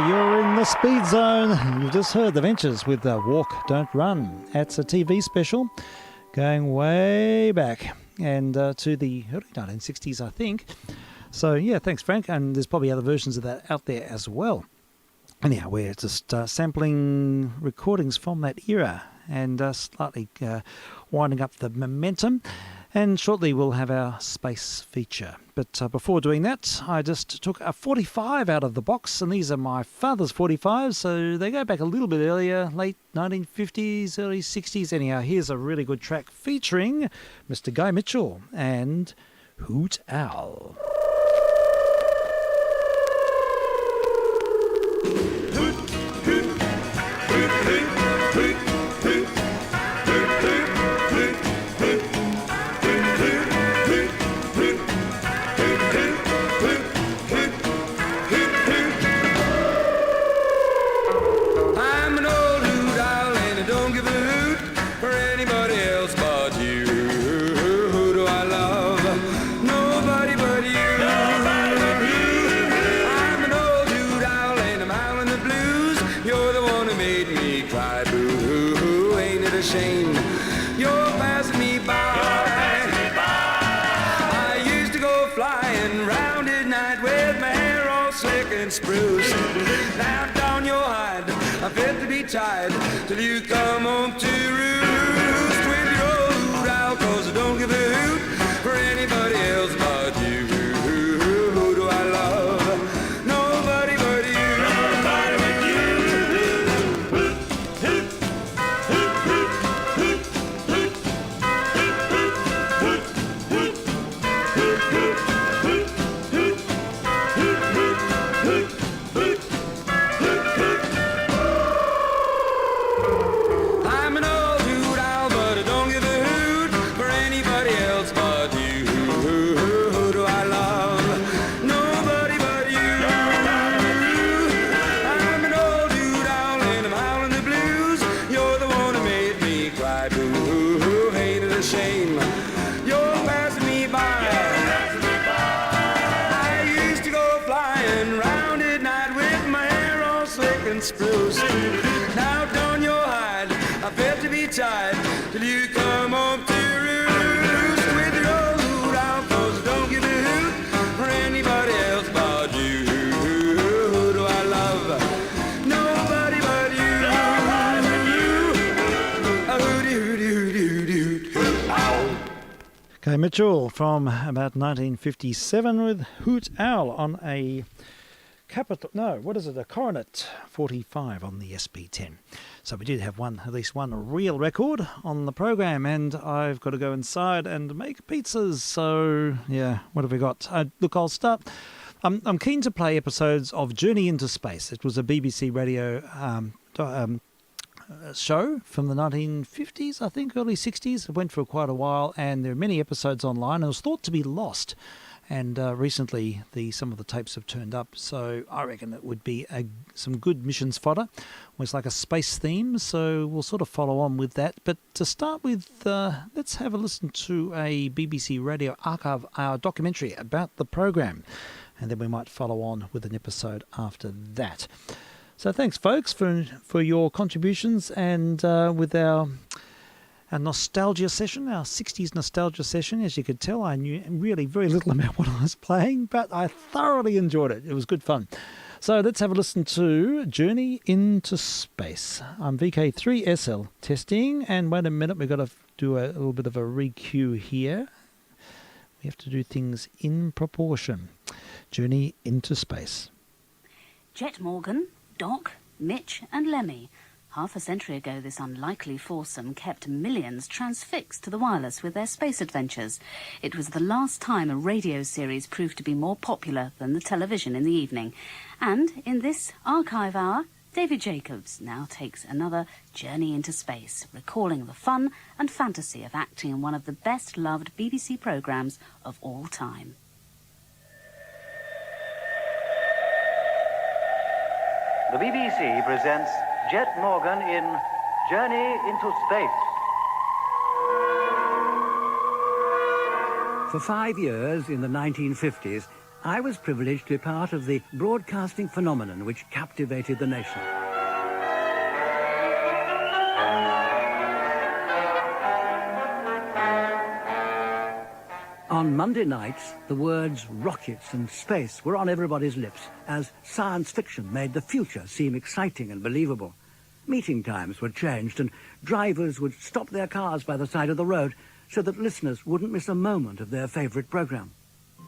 You're in the speed zone. You just heard The Ventures with Walk, Don't Run. That's a TV special going way back and to the early 1960s, I think. So, yeah, thanks, Frank. And there's probably other versions of that out there as well. Anyhow, we're just sampling recordings from that era and slightly winding up the momentum. And shortly we'll have our space feature. But before doing that, I just took a 45 out of the box, and these are my father's 45s, so they go back a little bit earlier, late 1950s, early 60s. Anyhow, here's a really good track featuring Mr. Guy Mitchell and Hoot Owl. I'm an old hoot owl and I don't give a hoot for anybody else but you. Who do I love? Nobody but you. I'm an old hoot owl and I'm howling the blues. You're the one who made me cry. Boo-hoo, ain't it a shame? You're passing me by. I used to go flying round at night with my hair all slick and spruce. Now down your hide, I felt to be tied till you come home to roost with your old hoot owl, 'cause I don't give a hoot for anybody else but you. Who do I love? Nobody but you. Nobody but you. I'm an old hoot owl, but I don't give a hoot for anybody else but you. Who do I love? Nobody but you. I'm an old hoot owl and I'm howling the blues. You're the one who made me cry. Boo-hoo, ain't it a shame? You're passing me by. I used to go flying round at night with my hair all slick and spruce. Now down your hide, I felt to be tied till you come home to roost with your old hoot owl, 'cause I don't give a hoot for anybody else but you. Who do I love? Nobody but you. Nobody but you. A hooty hooty hooty hooty hoot hoot owl. Guy Mitchell from about 1957 with Hoot Owl on a a Coronet 45 on the SP10. So we did have at least one real record on the program, and I've got to go inside and make pizzas. So yeah, what have we got? Look, I'll start. I'm keen to play episodes of Journey into Space. It was a BBC radio show from the 1950s, I think, early 60s. It went for quite a while, and there are many episodes online. It was thought to be lost. And recently, some of the tapes have turned up, so I reckon it would be some good missions fodder. It's like a space theme, so we'll sort of follow on with that. But to start with, let's have a listen to a BBC Radio Archive Hour documentary about the program, and then we might follow on with an episode after that. So thanks, folks, for your contributions, and with our nostalgia session, our 60s nostalgia session. As you could tell, I knew really very little about what I was playing, but I thoroughly enjoyed it. It was good fun. So let's have a listen to Journey into Space. I'm vk3sl testing, and wait a minute, we've got to do a little bit of a re-cue here. We have to do things in proportion. Journey into Space. Jet Morgan, Doc, Mitch and Lemmy. Half a century ago, this unlikely foursome kept millions transfixed to the wireless with their space adventures. It was the last time a radio series proved to be more popular than the television in the evening. And in this archive hour, David Jacobs now takes another journey into space, recalling the fun and fantasy of acting in one of the best-loved BBC programmes of all time. The BBC presents Jet Morgan in Journey into Space. For 5 years in the 1950s, I was privileged to be part of the broadcasting phenomenon which captivated the nation. On Monday nights, the words rockets and space were on everybody's lips as science fiction made the future seem exciting and believable. Meeting times were changed and drivers would stop their cars by the side of the road so that listeners wouldn't miss a moment of their favourite programme.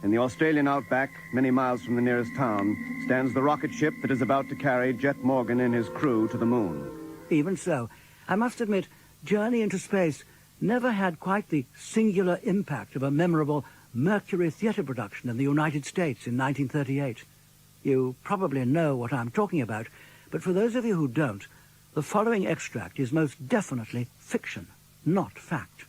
In the Australian outback, many miles from the nearest town, stands the rocket ship that is about to carry Jet Morgan and his crew to the moon. Even so, I must admit, Journey into Space never had quite the singular impact of a memorable Mercury theatre production in the United States in 1938. You probably know what I'm talking about, but for those of you who don't, the following extract is most definitely fiction, not fact.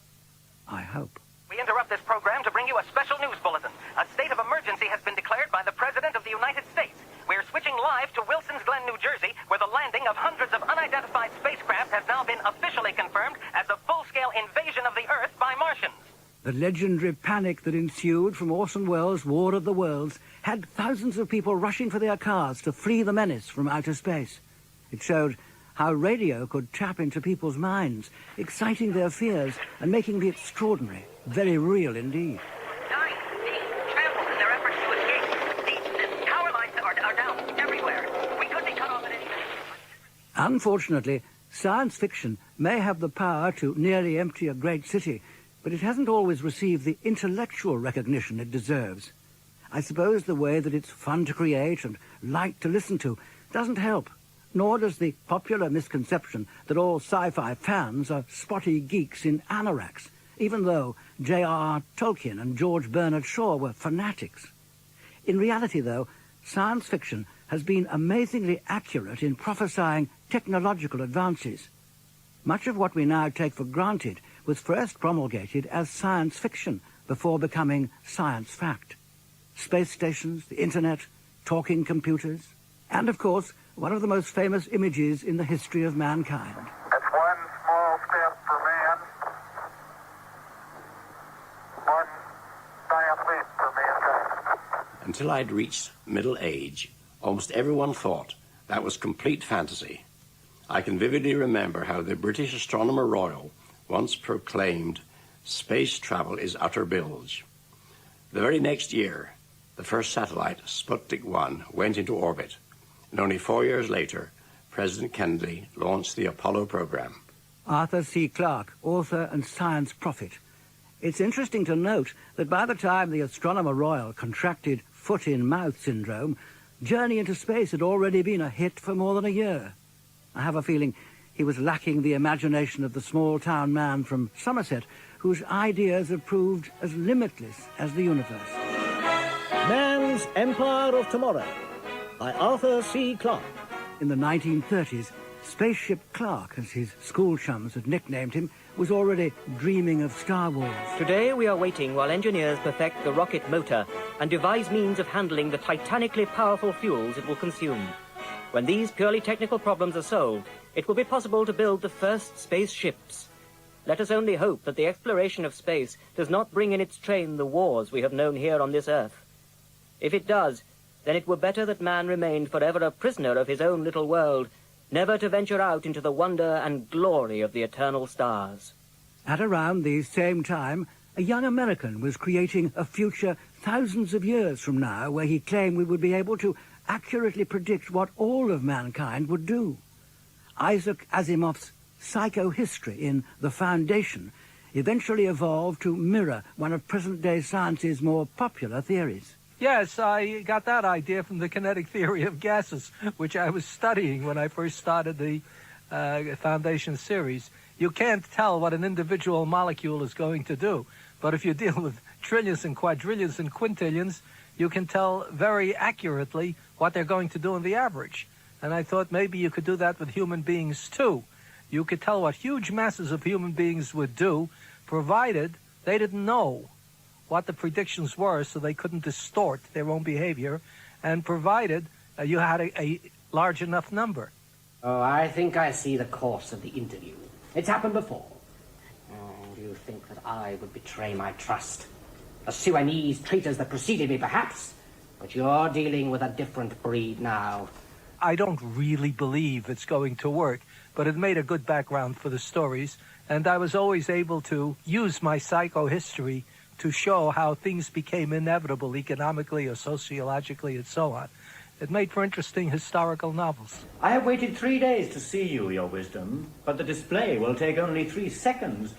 I hope. We interrupt this program to bring you a special news bulletin. A state of emergency has been declared by the President of the United States. We're switching live to Wilson's Glen, New Jersey, where the landing of hundreds of unidentified spacecraft has now been officially confirmed as a full-scale invasion of the Earth by Martians. The legendary panic that ensued from Orson Welles' War of the Worlds had thousands of people rushing for their cars to flee the menace from outer space. It showed how radio could tap into people's minds, exciting their fears and making the extraordinary very real indeed. Nine being trampled in their efforts to escape. The power lines are down everywhere. We could be cut off at any minute. Unfortunately, science fiction may have the power to nearly empty a great city, but it hasn't always received the intellectual recognition it deserves. I suppose the way that it's fun to create and light to listen to doesn't help, nor does the popular misconception that all sci-fi fans are spotty geeks in anoraks, even though J.R.R. Tolkien and George Bernard Shaw were fanatics. In reality, though, science fiction has been amazingly accurate in prophesying technological advances. Much of what we now take for granted was first promulgated as science fiction before becoming science fact. Space stations, the internet, talking computers, and, of course, one of the most famous images in the history of mankind. It's one small step for man, one giant leap for mankind. Until I'd reached middle age, almost everyone thought that was complete fantasy. I can vividly remember how the British Astronomer Royal once proclaimed, "Space travel is utter bilge." The very next year, the first satellite, Sputnik 1, went into orbit, and only 4 years later, President Kennedy launched the Apollo program. Arthur C. Clarke, author and science prophet. It's interesting to note that by the time the Astronomer Royal contracted foot-in-mouth syndrome, Journey into Space had already been a hit for more than a year. I have a feeling he was lacking the imagination of the small-town man from Somerset, whose ideas have proved as limitless as the universe. Man's Empire of Tomorrow by Arthur C. Clarke. In the 1930s, Spaceship Clark, as his school chums had nicknamed him, was already dreaming of Star Wars. Today we are waiting while engineers perfect the rocket motor and devise means of handling the titanically powerful fuels it will consume. When these purely technical problems are solved, it will be possible to build the first spaceships. Let us only hope that the exploration of space does not bring in its train the wars we have known here on this Earth. If it does, then it were better that man remained forever a prisoner of his own little world, never to venture out into the wonder and glory of the eternal stars. At around the same time, a young American was creating a future thousands of years from now where he claimed we would be able to accurately predict what all of mankind would do. Isaac Asimov's psychohistory in The Foundation eventually evolved to mirror one of present-day science's more popular theories. Yes, I got that idea from the kinetic theory of gases, which I was studying when I first started the Foundation series. You can't tell what an individual molecule is going to do, but if you deal with trillions and quadrillions and quintillions, you can tell very accurately what they're going to do in the average. And I thought maybe you could do that with human beings too. You could tell what huge masses of human beings would do, provided they didn't know what the predictions were, so they couldn't distort their own behavior, and provided you had a large enough number. Oh, I think I see the course of the interview. It's happened before. Oh, do you think that I would betray my trust? The Sudanese traitors that preceded me, perhaps, but you're dealing with a different breed now. I don't really believe it's going to work, but it made a good background for the stories, and I was always able to use my psychohistory to show how things became inevitable economically or sociologically and so on. It made for interesting historical novels. I have waited 3 days to see you, Your Wisdom, but the display will take only 3 seconds.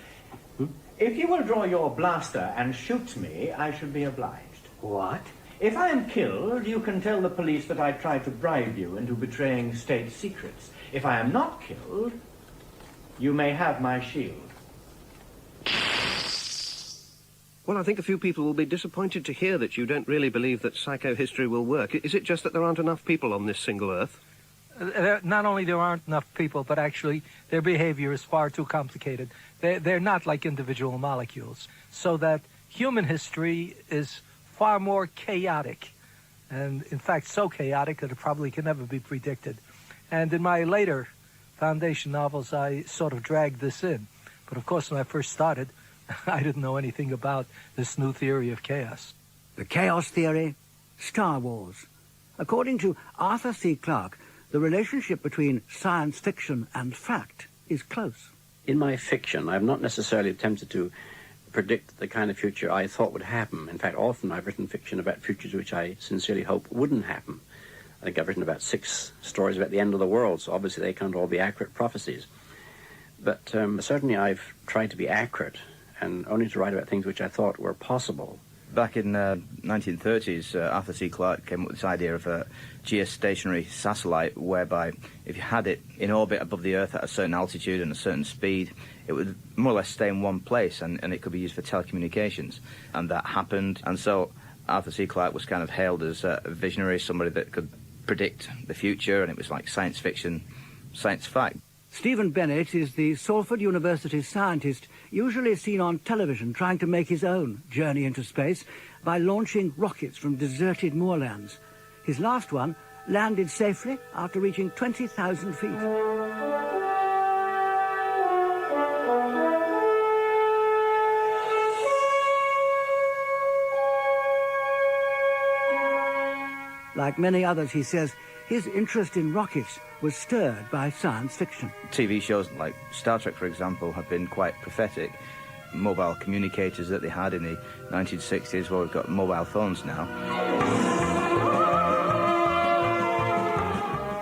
If you will draw your blaster and shoot me, I should be obliged. What? If I am killed, you can tell the police that I tried to bribe you into betraying state secrets. If I am not killed, you may have my shield. Well, I think a few people will be disappointed to hear that you don't really believe that psychohistory will work. Is it just that there aren't enough people on this single Earth? Not only there aren't enough people, but actually their behavior is far too complicated. They're not like individual molecules. So that human history is far more chaotic, and in fact so chaotic that it probably can never be predicted. And in my later Foundation novels, I sort of dragged this in. But of course, when I first started, I didn't know anything about this new theory of chaos. The chaos theory, Star Wars. According to Arthur C. Clarke, the relationship between science fiction and fact is close. In my fiction, I've not necessarily attempted to predict the kind of future I thought would happen. In fact, often I've written fiction about futures which I sincerely hope wouldn't happen. I think I've written about 6 stories about the end of the world, so obviously they can't all be accurate prophecies. But certainly I've tried to be accurate and only to write about things which I thought were possible. Back in 1930s, Arthur C. Clarke came up with this idea of a geostationary satellite whereby if you had it in orbit above the Earth at a certain altitude and a certain speed, it would more or less stay in one place and it could be used for telecommunications. And that happened. And so Arthur C. Clarke was kind of hailed as a visionary, somebody that could predict the future, and it was like science fiction, science fact. Stephen Bennett is the Salford University scientist usually seen on television trying to make his own journey into space by launching rockets from deserted moorlands. His last one landed safely after reaching 20,000 feet. Like many others, he says, his interest in rockets was stirred by science fiction. TV shows like Star Trek, for example, have been quite prophetic. Mobile communicators that they had in the 1960s, well, we've got mobile phones now.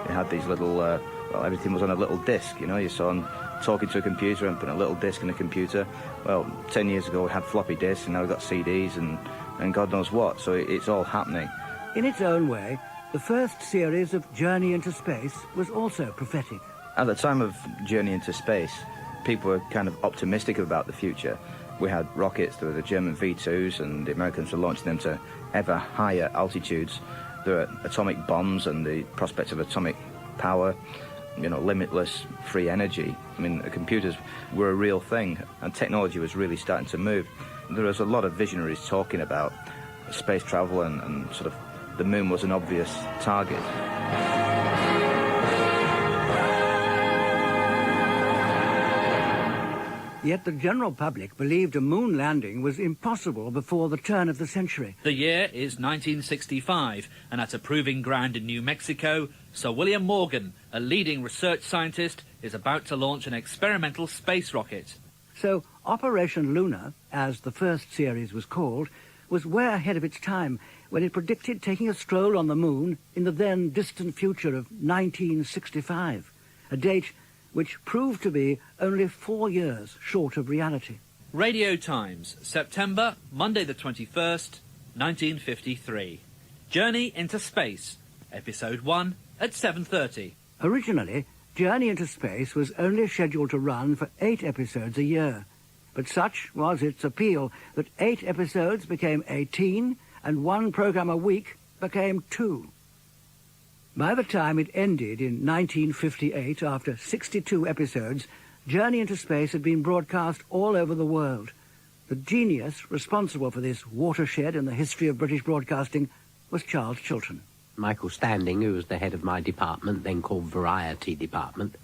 They had these little, well, everything was on a little disc, you know, you saw them talking to a computer and putting a little disc in a computer. Well, 10 years ago we had floppy disks, and now we've got CDs and God knows what, so it's all happening. In its own way, the first series of Journey into Space was also prophetic. At the time of Journey into Space, people were kind of optimistic about the future. We had rockets, there were the German V2s, and the Americans were launching them to ever higher altitudes. There were atomic bombs and the prospect of atomic power, you know, limitless free energy. I mean, the computers were a real thing, and technology was really starting to move. There was a lot of visionaries talking about space travel, and sort of the moon was an obvious target. Yet the general public believed a moon landing was impossible before the turn of the century. The year is 1965, and at a proving ground in New Mexico, Sir William Morgan, a leading research scientist, is about to launch an experimental space rocket. So Operation Luna, as the first series was called, was way ahead of its time when it predicted taking a stroll on the moon in the then distant future of 1965, a date which proved to be only 4 years short of reality. Radio Times, September, Monday the 21st, 1953. Journey into Space, Episode 1 at 7:30. Originally, Journey into Space was only scheduled to run for 8 episodes a year, but such was its appeal that 8 episodes became 18, and 1 program a week became 2. By the time it ended in 1958, after 62 episodes, Journey into Space had been broadcast all over the world. The genius responsible for this watershed in the history of British broadcasting was Charles Chilton. Michael Standing, who was the head of my department, then called Variety Department,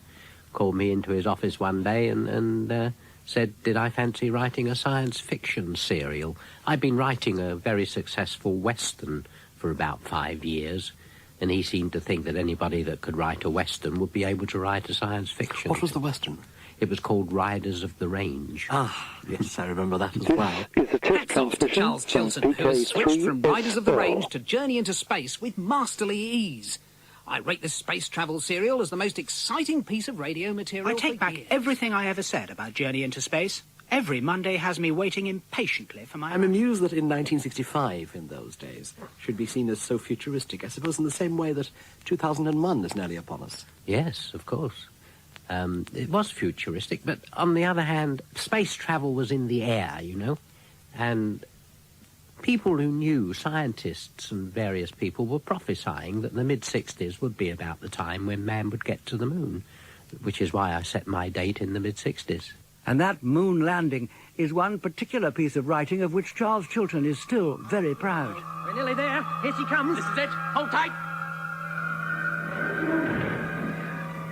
called me into his office one day and said, did I fancy writing a science fiction serial? I'd been writing a very successful Western for about 5 years, and he seemed to think that anybody that could write a Western would be able to write a science fiction. What was the Western? It was called Riders of the Range. Ah, yes, I remember that as well. Hats off to Charles Chilton, who has switched from Riders of the Range to Journey into Space with masterly ease. I rate this space travel serial as the most exciting piece of radio material. I take back everything I ever said about Journey into Space. Every Monday has me waiting impatiently for my... I'm amused that in 1965, in those days, should be seen as so futuristic. I suppose in the same way that 2001 is nearly upon us. Yes, of course. It was futuristic, but on the other hand, space travel was in the air, you know, and people who knew, scientists and various people, were prophesying that the mid-60s would be about the time when man would get to the moon, which is why I set my date in the mid-60s. And that moon landing is one particular piece of writing of which Charles Chiltern is still very proud. We're nearly there. Here she comes. This is it. Hold tight.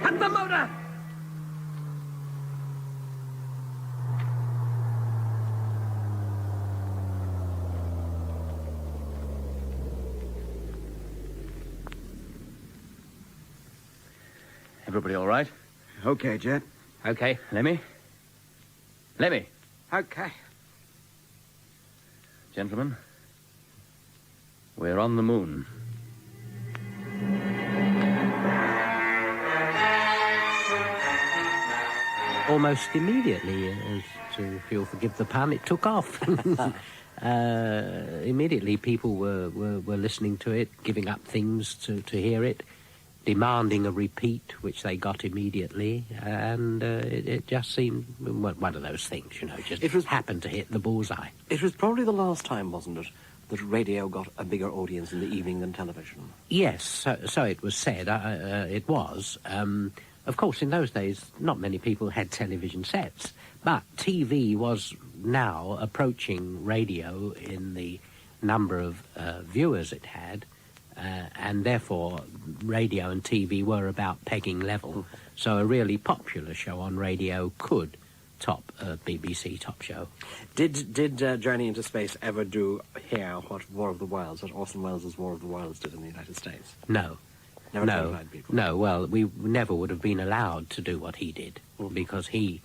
Cut the motor. Everybody all right? Okay, Jet. Okay. Lemmy? Lemmy? Okay. Gentlemen, we're on the moon. Almost immediately, if you'll forgive the pun, it took off. Immediately, people were listening to it, giving up things to hear it, demanding a repeat, which they got immediately, and it just seemed one of those things, you know, just happened to hit the bullseye. It was probably the last time, wasn't it, that radio got a bigger audience in the evening than television? Yes, so it was said. It was. Of course, in those days, not many people had television sets, but TV was now approaching radio in the number of viewers it had, and therefore radio and TV were about pegging level. So a really popular show on radio could top a BBC top show. Did Journey into Space ever do here what War of the Worlds, what Orson Welles' War of the Worlds did in the United States? No. Never notified people? No, well, we never would have been allowed to do what he did, because he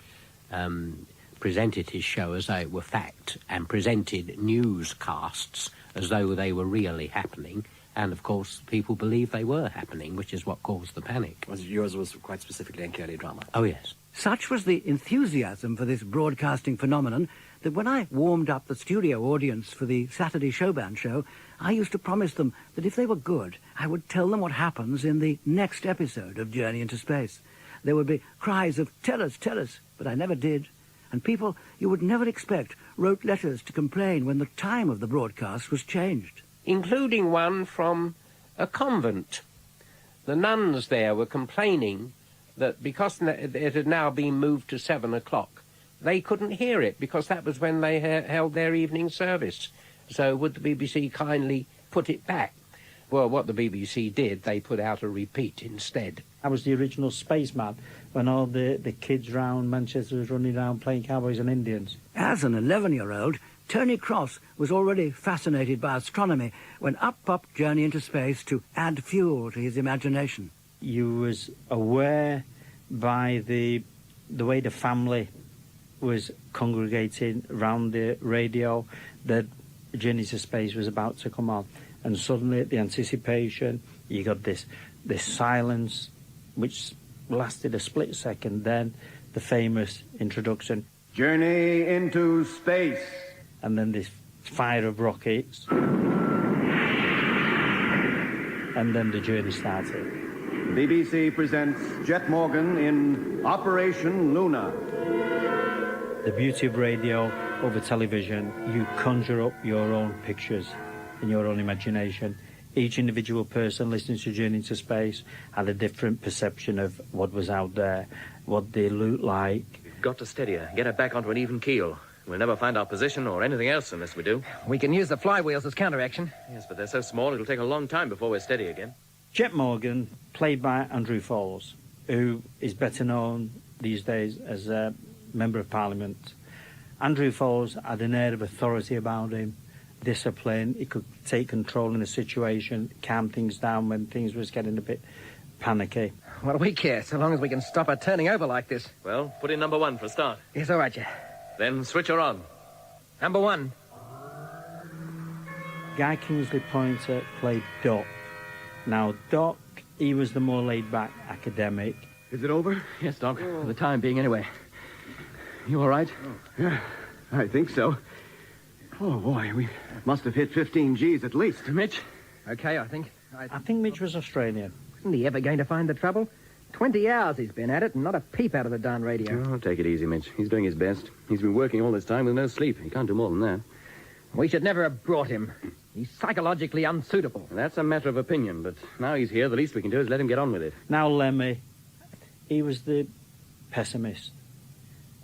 presented his show as though it were fact, and presented newscasts as though they were really happening, and of course people believed they were happening, which is what caused the panic. Yours was quite specifically and clearly drama. Oh, yes. Such was the enthusiasm for this broadcasting phenomenon that when I warmed up the studio audience for the Saturday Showband show, I used to promise them that if they were good, I would tell them what happens in the next episode of Journey into Space. There would be cries of, tell us, but I never did. And people you would never expect wrote letters to complain when the time of the broadcast was changed. Including one from a convent. The nuns there were complaining that because it had now been moved to 7 o'clock, they couldn't hear it because that was when they held their evening service. So would the BBC kindly put it back? Well, what the BBC did, they put out a repeat instead. I was the original spaceman when all the kids round Manchester was running around playing cowboys and Indians. As an 11-year-old, Tony Cross was already fascinated by astronomy when up popped Journey into Space to add fuel to his imagination. You was aware by the way the family was congregating around the radio that Journey to Space was about to come on, and suddenly the anticipation, you got this silence which lasted a split second, then the famous introduction, Journey into Space, and then this fire of rockets, and then the journey started. BBC presents Jet Morgan in Operation Luna. The beauty of radio over television, you conjure up your own pictures in your own imagination. Each individual person listening to Journey into Space had a different perception of what was out there, what they looked like. We've got to steady her, get her back onto an even keel. We'll never find our position or anything else unless we do. We can use the flywheels as counteraction. Yes, but they're so small it'll take a long time before we're steady again. Jet Morgan, played by Andrew Falls, who is better known these days as a Member of Parliament. Andrew Falls had an air of authority about him, discipline. He could take control in a situation, calm things down when things was getting a bit panicky. What do we care, so long as we can stop her turning over like this? Well, put in number 1 for a start. Yes, all right, yeah. Then switch her on. Number 1. Guy Kingsley Pointer played Doc. Now, Doc, he was the more laid-back academic. Is it over? Yes, Doc, for the time being anyway. You all right? Yeah, I think so. Oh, boy, we must have hit 15 Gs at least. Mitch? Okay, I think. I think Mitch was Australian. Isn't he ever going to find the trouble? 20 hours he's been at it and not a peep out of the darn radio. Oh, take it easy, Mitch. He's doing his best. He's been working all this time with no sleep. He can't do more than that. We should never have brought him. He's psychologically unsuitable. That's a matter of opinion, but now he's here, the least we can do is let him get on with it. Now, Lemmy, he was the pessimist.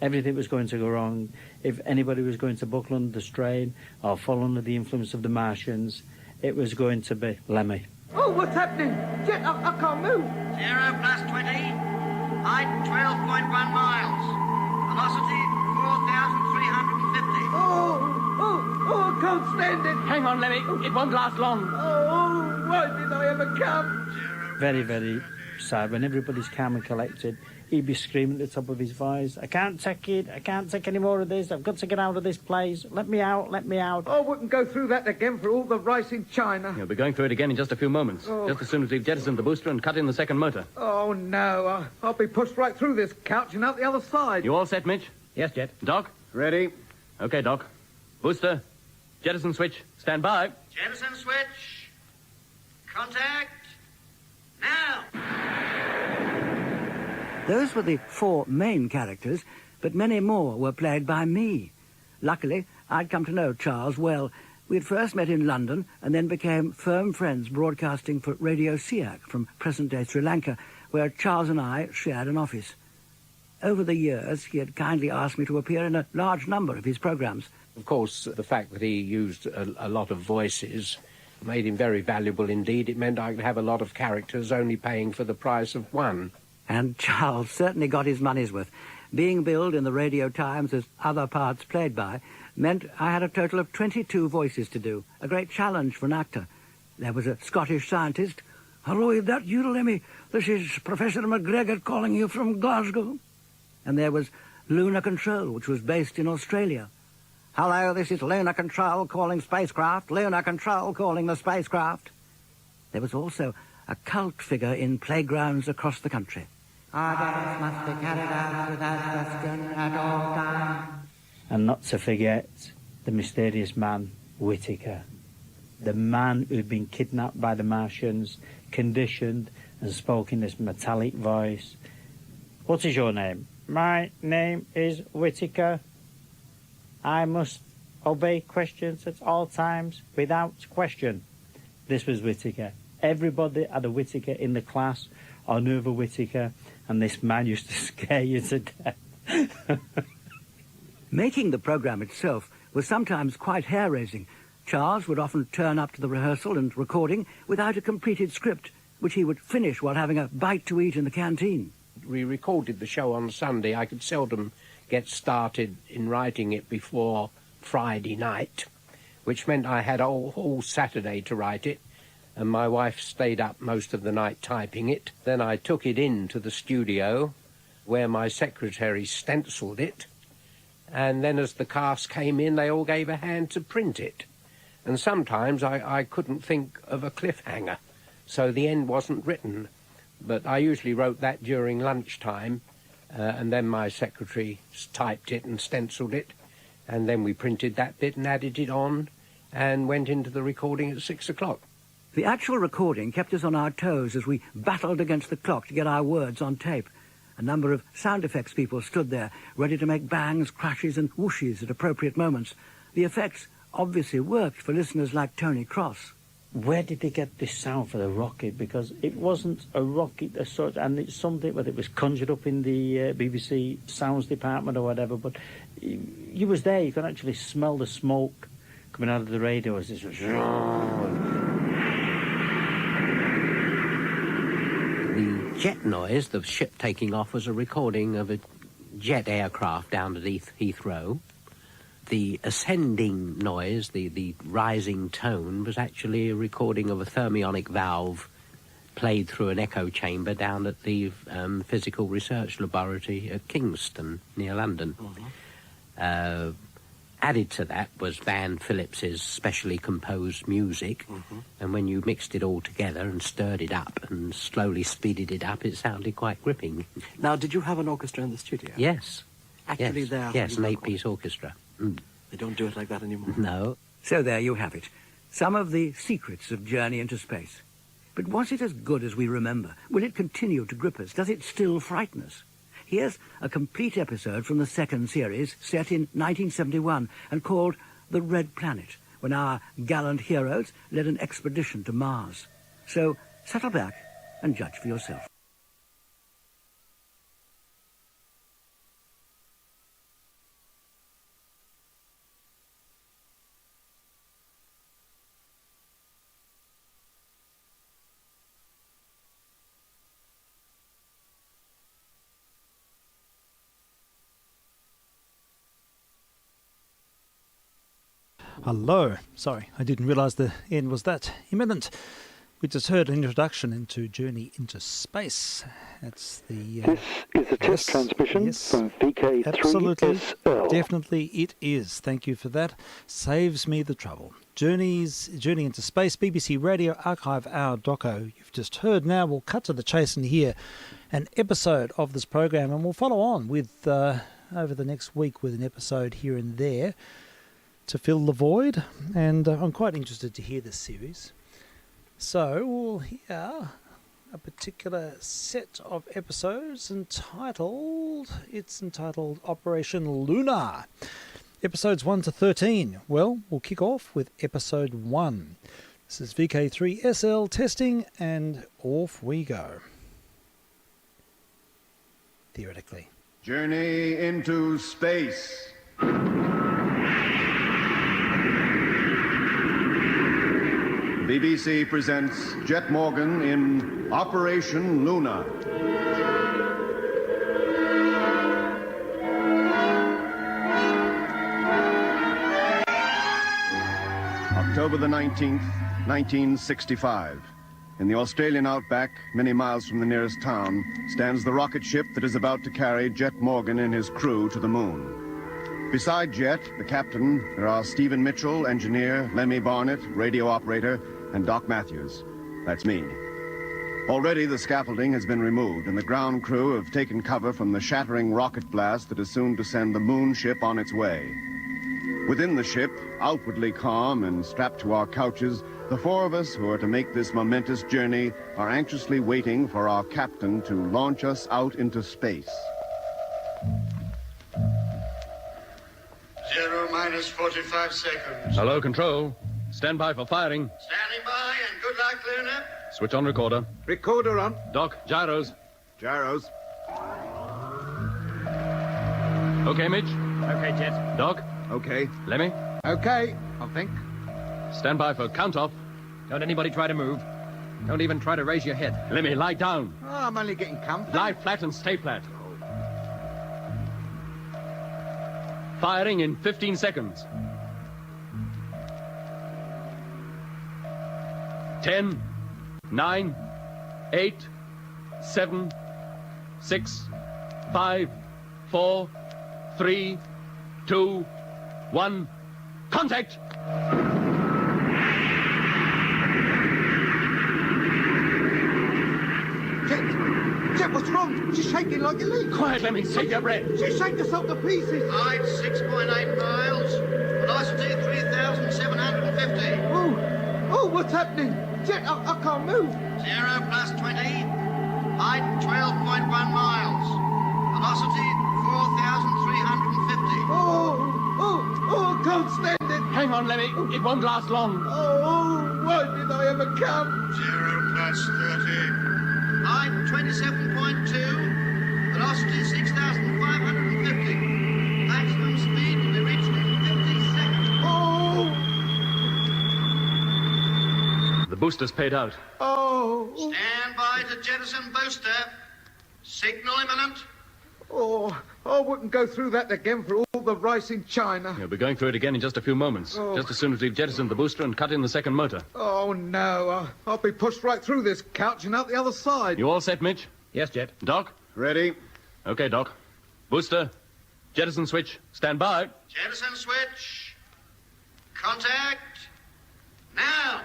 Everything was going to go wrong. If anybody was going to buckle under the strain or fall under the influence of the Martians, it was going to be Lemmy. Oh, what's happening? Jet, I can't move. 0 plus 20. Height 12.1 miles. Velocity 4,350. Oh, I can't stand it. Hang on, Lemmy. It won't last long. Oh, why did I ever come? Very, very sad. When everybody's calm and collected, he'd be screaming at the top of his voice, I can't take it. I can't take any more of this. I've got to get out of this place. Let me out. Let me out. I wouldn't go through that again for all the rice in China. He'll be going through it again in just a few moments. Oh. Just as soon as we've jettisoned the booster and cut in the second motor. Oh, no. I'll be pushed right through this couch and out the other side. You all set, Mitch? Yes, Jet. Doc? Ready. Okay, Doc. Booster. Jettison switch. Stand by. Jettison switch. Contact. Now. Those were the 4 main characters, but many more were played by me. Luckily, I'd come to know Charles well. We'd first met in London and then became firm friends broadcasting for Radio Siak from present-day Sri Lanka, where Charles and I shared an office. Over the years, he had kindly asked me to appear in a large number of his programmes. Of course, the fact that he used a lot of voices made him very valuable indeed. It meant I could have a lot of characters only paying for the price of one. And Charles certainly got his money's worth. Being billed in the Radio Times as other parts played by meant I had a total of 22 voices to do, a great challenge for an actor. There was a Scottish scientist. Hello, is that you, Lemmy? This is Professor McGregor calling you from Glasgow. And there was Lunar Control, which was based in Australia. Hello, this is Lunar Control calling spacecraft. Lunar Control calling the spacecraft. There was also a cult figure in playgrounds across the country. Our deaths must be carried out without question at all times. And not to forget the mysterious man, Whittaker. The man who'd been kidnapped by the Martians, conditioned, and spoke in this metallic voice. What is your name? My name is Whittaker. I must obey questions at all times without question. This was Whittaker. Everybody had a Whittaker in the class or knew of a Whittaker, and this man used to scare you to death. Making the programme itself was sometimes quite hair-raising. Charles would often turn up to the rehearsal and recording without a completed script, which he would finish while having a bite to eat in the canteen. We recorded the show on Sunday. I could seldom get started in writing it before Friday night, which meant I had a whole Saturday to write it, and my wife stayed up most of the night typing it. Then I took it into the studio, where my secretary stenciled it, and then as the cast came in, they all gave a hand to print it. And sometimes I couldn't think of a cliffhanger, so the end wasn't written. But I usually wrote that during lunchtime, and then my secretary typed it and stenciled it, and then we printed that bit and added it on, and went into the recording at 6 o'clock. The actual recording kept us on our toes as we battled against the clock to get our words on tape. A number of sound effects people stood there, ready to make bangs, crashes and whooshes at appropriate moments. The effects obviously worked for listeners like Tony Cross. Where did they get this sound for the rocket? Because it wasn't a rocket as such, and it's something, whether it was conjured up in the BBC sounds department or whatever, but you was there, you could actually smell the smoke coming out of the radio as this was... The jet noise, the ship taking off, was a recording of a jet aircraft down at Heathrow. The ascending noise, the rising tone, was actually a recording of a thermionic valve played through an echo chamber down at the Physical Research Laboratory at Kingston, near London. Mm-hmm. Added to that was Van Phillips's specially composed music, and when you mixed it all together and stirred it up and slowly speeded it up, it sounded quite gripping. Now, did you have an orchestra in the studio? Yes. actually yes, there. Yes, an 8-piece orchestra. Mm. They don't do it like that anymore. No. So there you have it. Some of the secrets of Journey into Space. But was it as good as we remember? Will it continue to grip us? Does it still frighten us? Here's a complete episode from the second series, set in 1971 and called The Red Planet, when our gallant heroes led an expedition to Mars. So settle back and judge for yourself. Hello. Sorry, I didn't realise the end was that imminent. We just heard an introduction into Journey into Space. That's the... this is a test transmission from vk3sl. Absolutely. Definitely it is. Thank you for that. Saves me the trouble. Journey into Space, BBC Radio Archive Hour doco. You've just heard. Now we'll cut to the chase and hear an episode of this program, and we'll follow on with over the next week with an episode here and there to fill the void, and I'm quite interested to hear this series. So we'll hear a particular set of episodes entitled Operation Lunar. Episodes 1 to 13. Well, we'll kick off with episode 1. This is vk3sl testing, and off we go. Theoretically. Journey into Space. BBC presents Jet Morgan in Operation Luna. October the 19th, 1965. In the Australian outback, many miles from the nearest town, stands the rocket ship that is about to carry Jet Morgan and his crew to the moon. Beside Jet, the captain, there are Stephen Mitchell, engineer, Lemmy Barnett, radio operator, and Doc Matthews. That's me. Already the scaffolding has been removed, and the ground crew have taken cover from the shattering rocket blast that is soon to send the moon ship on its way. Within the ship, outwardly calm and strapped to our couches, the four of us who are to make this momentous journey are anxiously waiting for our captain to launch us out into space. 0 minus 45 seconds. Hello, Control. Stand by for firing. Standing by, and good luck, Luna. Switch on recorder. Recorder on. Doc, gyros. Gyros. Okay, Mitch. Okay, Jet. Doc. Okay. Lemmy. Okay, I think. Stand by for count-off. Don't anybody try to move. Don't even try to raise your head. Lemmy, lie down. Oh, I'm only getting comfy. Lie flat and stay flat. Firing in 15 seconds. 10, 9, 8, 7, 6, 5, 4, 3, 2, 1. Contact! Jet, what's wrong? She's shaking like a leaf. Quiet, Lemmy. Take your breath. She's shaking us up to pieces. Height 6.8 miles. Velocity 3,750. Oh, what's happening? Jet, I can't move. 0 plus 20. Height 12.1 miles. Velocity 4,350. Oh, can't stand it. Hang on, Lemmy. It won't last long. Oh, why did I ever come? 0 plus 30. Height 27.2. Velocity 6,550. Maximum speed to be reached in 50 seconds. The booster's paid out. Oh. Stand by to jettison booster. Signal imminent. Oh, I wouldn't go through that again for all the rice in China. You'll be going through it again in just a few moments. Oh. Just as soon as we've jettisoned the booster and cut in the second motor. Oh, no. I'll be pushed right through this couch and out the other side. You all set, Mitch? Yes, Jet. Doc? Ready? Okay, Doc. Booster. Jettison switch. Stand by. Jettison switch. Contact. Now.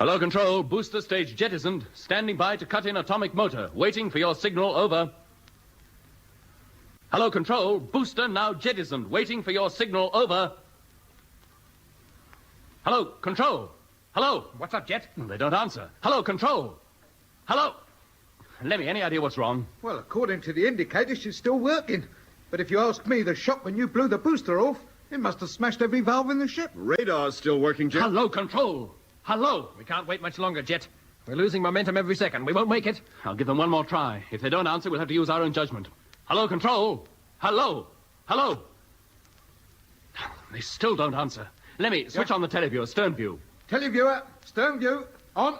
Hello, Control. Booster stage jettisoned. Standing by to cut in atomic motor. Waiting for your signal. Over. Hello, Control. Booster now jettisoned. Waiting for your signal. Over. Hello, Control. Hello. What's up, Jet? They don't answer. Hello, Control. Hello. Lemmy, any idea what's wrong? Well, according to the indicator, she's still working. But if you ask me, the shock when you blew the booster off, it must have smashed every valve in the ship. Radar's still working, Jet. Hello, Control. Hello. We can't wait much longer, Jet. We're losing momentum every second. We won't make it. I'll give them one more try. If they don't answer, we'll have to use our own judgment. Hello, Control. Hello. Hello. They still don't answer. Lemmy, switch on the televiewer, stern view. Televiewer, stern view, on.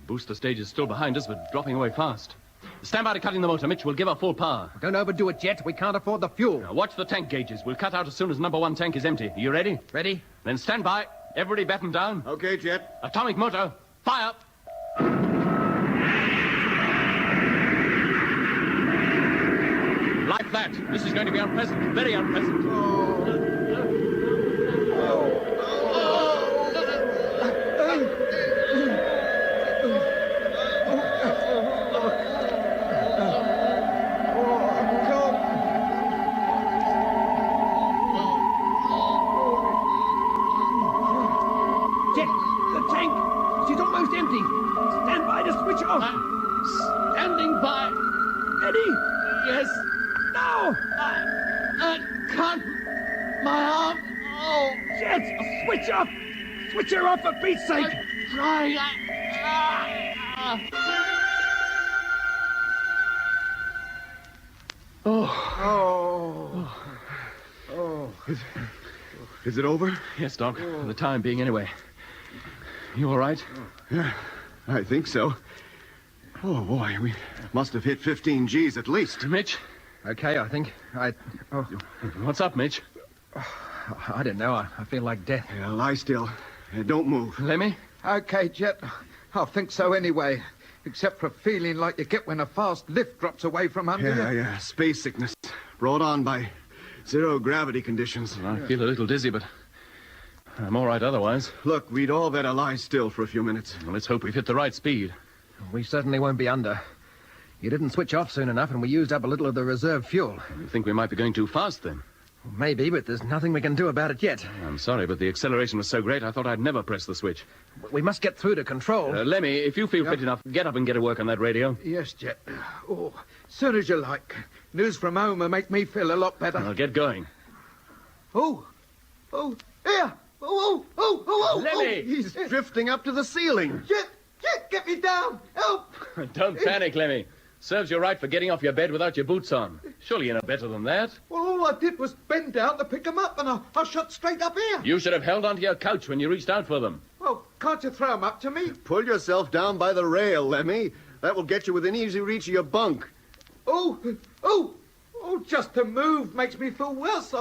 Booster stage is still behind us, but dropping away fast. Stand by to cut in the motor, Mitch. We'll give her full power. Don't overdo it, Jet. We can't afford the fuel. Now, watch the tank gauges. We'll cut out as soon as number 1 tank is empty. You ready? Ready. Then stand by. Everybody batten down. Okay, Jet. Atomic motor, fire. Like that. This is going to be unpleasant. Very unpleasant. Jet, the tank. She's almost empty. Stand by to switch off. Standing by. Eddie. Yes. No. I can't. My arm. Oh. Jet, switch off. Switch her off for Pete's sake. Trying. Is it over? Yes, Doc. For the time being, anyway. You all right? Yeah, I think so. Oh, boy, we must have hit 15 Gs at least. Mitch? Okay, I think. What's up, Mitch? I don't know. I feel like death. Yeah, lie still. Don't move. Lemmy? Okay, Jet. I think so anyway. Except for a feeling like you get when a fast lift drops away from under you. Yeah. Space sickness. Brought on by zero gravity conditions. I feel a little dizzy, but I'm all right otherwise. Look, we'd all better lie still for a few minutes. Well, let's hope we've hit the right speed. We certainly won't be under. You didn't switch off soon enough, and we used up a little of the reserve fuel. You think we might be going too fast, then? Maybe, but there's nothing we can do about it yet. I'm sorry, but the acceleration was so great, I thought I'd never press the switch. We must get through to control. Lemmy, if you feel fit enough, get up and get to work on that radio. Yes, Jet. Oh, soon as you like. News from home will make me feel a lot better. I'll get going. Oh, here. Oh. Lemmy! He's drifting up to the ceiling. Jet, get me down. Help. Don't panic, Lemmy. Serves you right for getting off your bed without your boots on. Surely you know better than that. Well, all I did was bend down to pick them up, and I shot straight up here. You should have held onto your couch when you reached out for them. Well, can't you throw them up to me? Pull yourself down by the rail, Lemmy. That will get you within easy reach of your bunk. Oh, just to move makes me feel worse.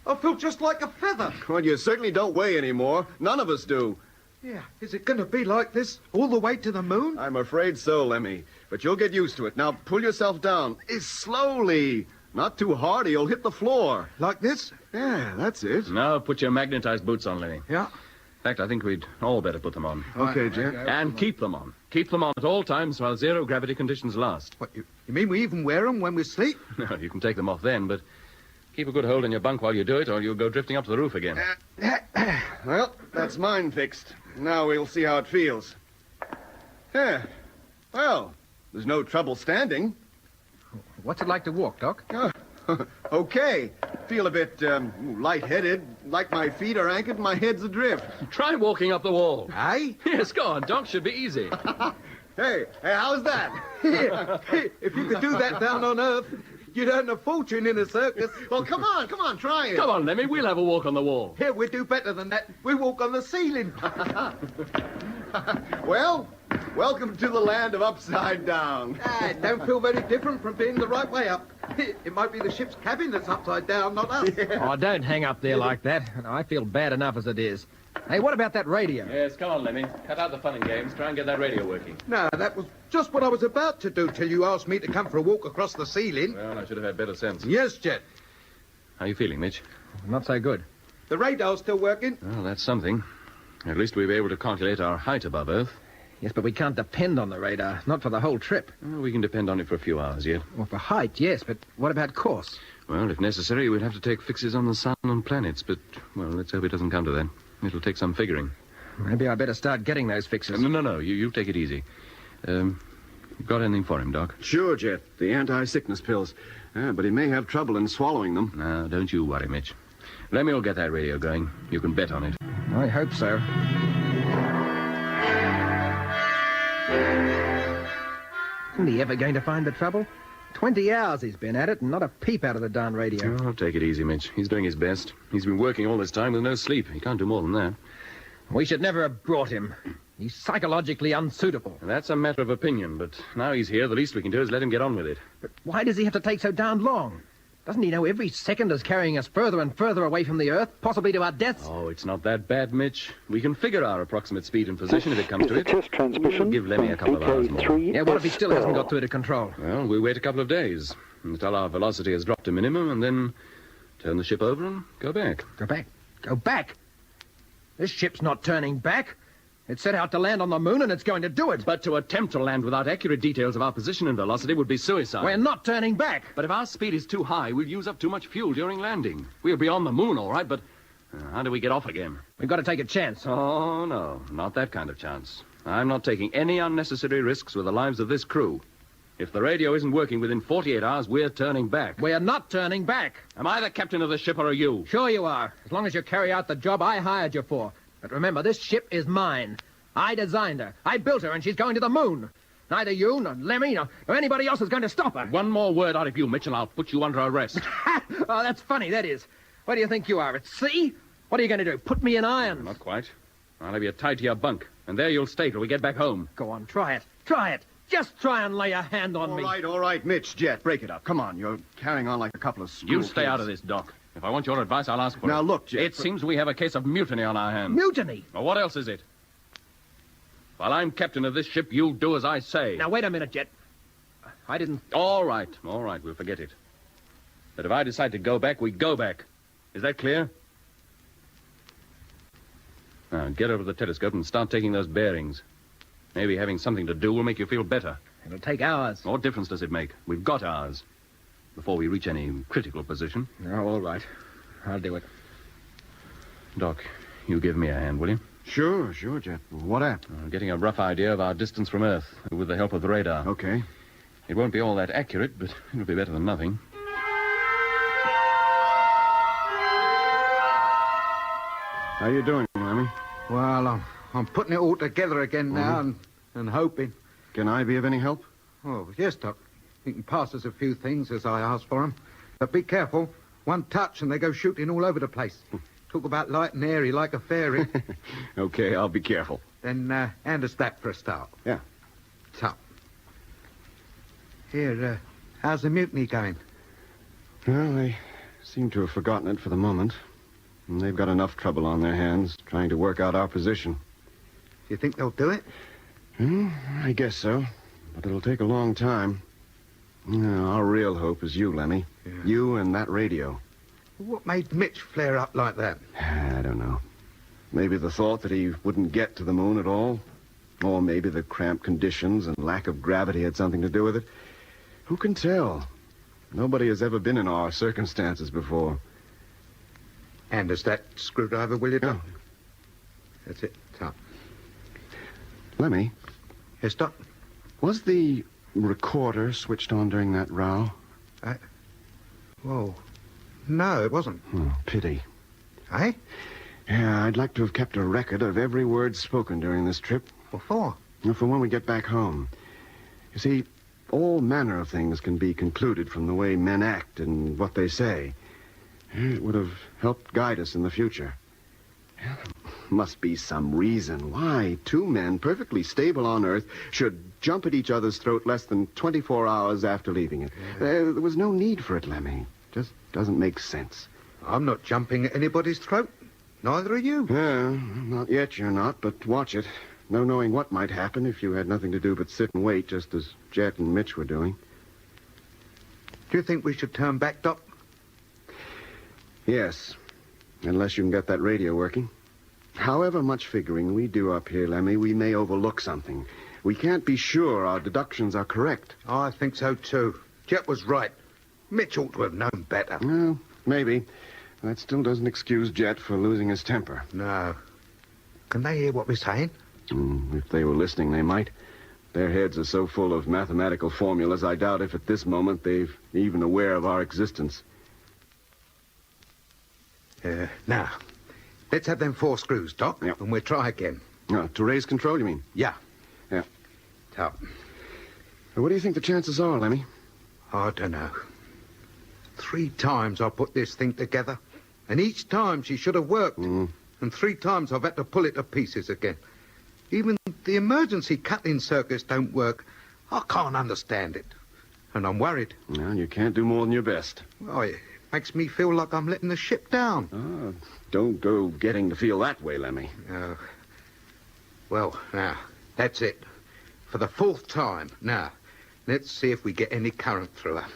I feel just like a feather. Well, you certainly don't weigh anymore. None of us do. Yeah, is it going to be like this all the way to the moon? I'm afraid so, Lemmy. But you'll get used to it. Now, pull yourself down. Slowly. Not too hard or you'll hit the floor. Like this? Yeah, that's it. Now put your magnetized boots on, Lemmy. Yeah. In fact, I think we'd all better put them on. Okay, Jack. And keep them on. Keep them on at all times while zero gravity conditions last. What, you mean we even wear them when we sleep? No, you can take them off then, but keep a good hold on your bunk while you do it, or you'll go drifting up to the roof again. Well, that's mine fixed. Now we'll see how it feels. Yeah. Well, there's no trouble standing. What's it like to walk, Doc? Okay. Feel a bit lightheaded, like my feet are anchored and my head's adrift. Try walking up the wall. Aye? Yes, go on, Doc. Should be easy. Hey, how's that? If you could do that down on Earth, you'd earn a fortune in a circus. Well, come on, try it. Come on, Lemmy, we'll have a walk on the wall. Here, we do better than that. We walk on the ceiling. Well, welcome to the land of upside down. It don't feel very different from being the right way up. It might be the ship's cabin that's upside down, not us. Oh, don't hang up there like that. I feel bad enough as it is. Hey, what about that radio? Yes, come on, Lemmy. Cut out the fun and games. Try and get that radio working. No, that was just what I was about to do till you asked me to come for a walk across the ceiling. Well, I should have had better sense. Yes, Jet. How are you feeling, Mitch? Not so good. The radar's still working. Well, that's something. At least we'll be able to calculate our height above Earth. Yes, but we can't depend on the radar. Not for the whole trip. Well, we can depend on it for a few hours yet. Well, for height, yes, but what about course? Well, if necessary, we'd have to take fixes on the sun and planets, but, well, let's hope it doesn't come to that. It'll take some figuring. Maybe I better start getting those fixes. No. You take it easy. Got anything for him, Doc? Sure, Jet. The anti-sickness pills. But he may have trouble in swallowing them. No, don't you worry, Mitch. Lemmy will get that radio going. You can bet on it. I hope so. Isn't he ever going to find the trouble? 20 hours he's been at it and not a peep out of the darn radio. Oh, take it easy, Mitch. He's doing his best. He's been working all this time with no sleep. He can't do more than that. We should never have brought him. He's psychologically unsuitable. That's a matter of opinion, but now he's here, the least we can do is let him get on with it. But why does he have to take so darn long? Doesn't he know every second is carrying us further and further away from the Earth, possibly to our deaths? Oh, it's not that bad, Mitch. We can figure our approximate speed and position if it comes to it. Test transmission. We'll give Lemmy a couple of hours more. Yeah, what if he still hasn't got through to control? Well, we'll wait a couple of days until our velocity has dropped to minimum, and then turn the ship over and go back. Go back? Go back? This ship's not turning back. It's set out to land on the moon, and it's going to do it. But to attempt to land without accurate details of our position and velocity would be suicide. We're not turning back. But if our speed is too high, we'll use up too much fuel during landing. We'll be on the moon, all right, but how do we get off again? We've got to take a chance. Oh, no, not that kind of chance. I'm not taking any unnecessary risks with the lives of this crew. If the radio isn't working within 48 hours, we're turning back. We're not turning back. Am I the captain of the ship, or are you? Sure you are, as long as you carry out the job I hired you for. But remember, this ship is mine. I designed her. I built her, and she's going to the moon. Neither you, nor Lemmy, nor anybody else is going to stop her. One more word out of you, Mitch, and I'll put you under arrest. Oh, that's funny, that is. What do you think you are, at sea? What are you going to do, put me in irons? Not quite. I'll have you tied to your bunk, and there you'll stay till we get back home. Go on, try it. Try it. Just try and lay a hand on me. All right, Mitch, Jet, break it up. Come on, you're carrying on like a couple of school You stay kids. out of this, Doc. If I want your advice, I'll ask for it. Now, look, Jet... It seems we have a case of mutiny on our hands. Mutiny? Well, what else is it? While I'm captain of this ship, you'll do as I say. Now, wait a minute, Jet. I didn't... All right, we'll forget it. But if I decide to go back, we go back. Is that clear? Now, get over the telescope and start taking those bearings. Maybe having something to do will make you feel better. It'll take hours. What difference does it make? We've got hours. Before we reach any critical position. Oh, all right. I'll do it. Doc, you give me a hand, will you? Sure, Jet. What at? Getting a rough idea of our distance from Earth with the help of the radar. Okay. It won't be all that accurate, but it'll be better than nothing. How you doing, Lemmy? Well, I'm putting it all together again now and hoping. Can I be of any help? Oh, yes, Doc. You can pass us a few things as I ask for them. But be careful. One touch and they go shooting all over the place. Talk about light and airy like a fairy. Okay, I'll be careful. Then hand us that for a start. Yeah. So. Here, how's the mutiny going? Well, they seem to have forgotten it for the moment. And they've got enough trouble on their hands trying to work out our position. You think they'll do it? I guess so. But it'll take a long time. Our real hope is you, Lemmy. Yeah. You and that radio. What made Mitch flare up like that? I don't know. Maybe the thought that he wouldn't get to the moon at all. Or maybe the cramped conditions and lack of gravity had something to do with it. Who can tell? Nobody has ever been in our circumstances before. And is that screwdriver, will you, Doc? Yeah. That's it. Top. Lemmy? Yes, Doc? Was the recorder switched on during that row? Whoa. No, it wasn't. Oh, pity. Eh? Yeah, I'd like to have kept a record of every word spoken during this trip. What for? For when we get back home. You see, all manner of things can be concluded from the way men act and what they say. It would have helped guide us in the future. Must be some reason why two men perfectly stable on Earth should jump at each other's throat less than 24 hours after leaving it. There was no need for it, Lemmy. Just doesn't make sense. I'm not jumping at anybody's throat. Neither are you. Not yet you're not, but watch it. No knowing what might happen if you had nothing to do but sit and wait, just as Jet and Mitch were doing. Do you think we should turn back, Doc? Yes. Unless you can get that radio working. However much figuring we do up here, Lemmy, we may overlook something. We can't be sure our deductions are correct. I think so, too. Jet was right. Mitch ought to have known better. Well, maybe. That still doesn't excuse Jet for losing his temper. No. Can they hear what we're saying? If they were listening, they might. Their heads are so full of mathematical formulas, I doubt if at this moment they're even aware of our existence. Now, let's have them 4 screws, Doc, and we'll try again. To raise control, you mean? Yeah. Yeah. Top. What do you think the chances are, Lemmy? I don't know. 3 times I put this thing together, and each time she should have worked. And 3 times I've had to pull it to pieces again. Even the emergency cutting circuits don't work. I can't understand it. And I'm worried. Well, you can't do more than your best. Oh, it makes me feel like I'm letting the ship down. Oh, don't go getting to feel that way, Lemmy. Well, now, that's it. For the 4th time. Now, let's see if we get any current through her.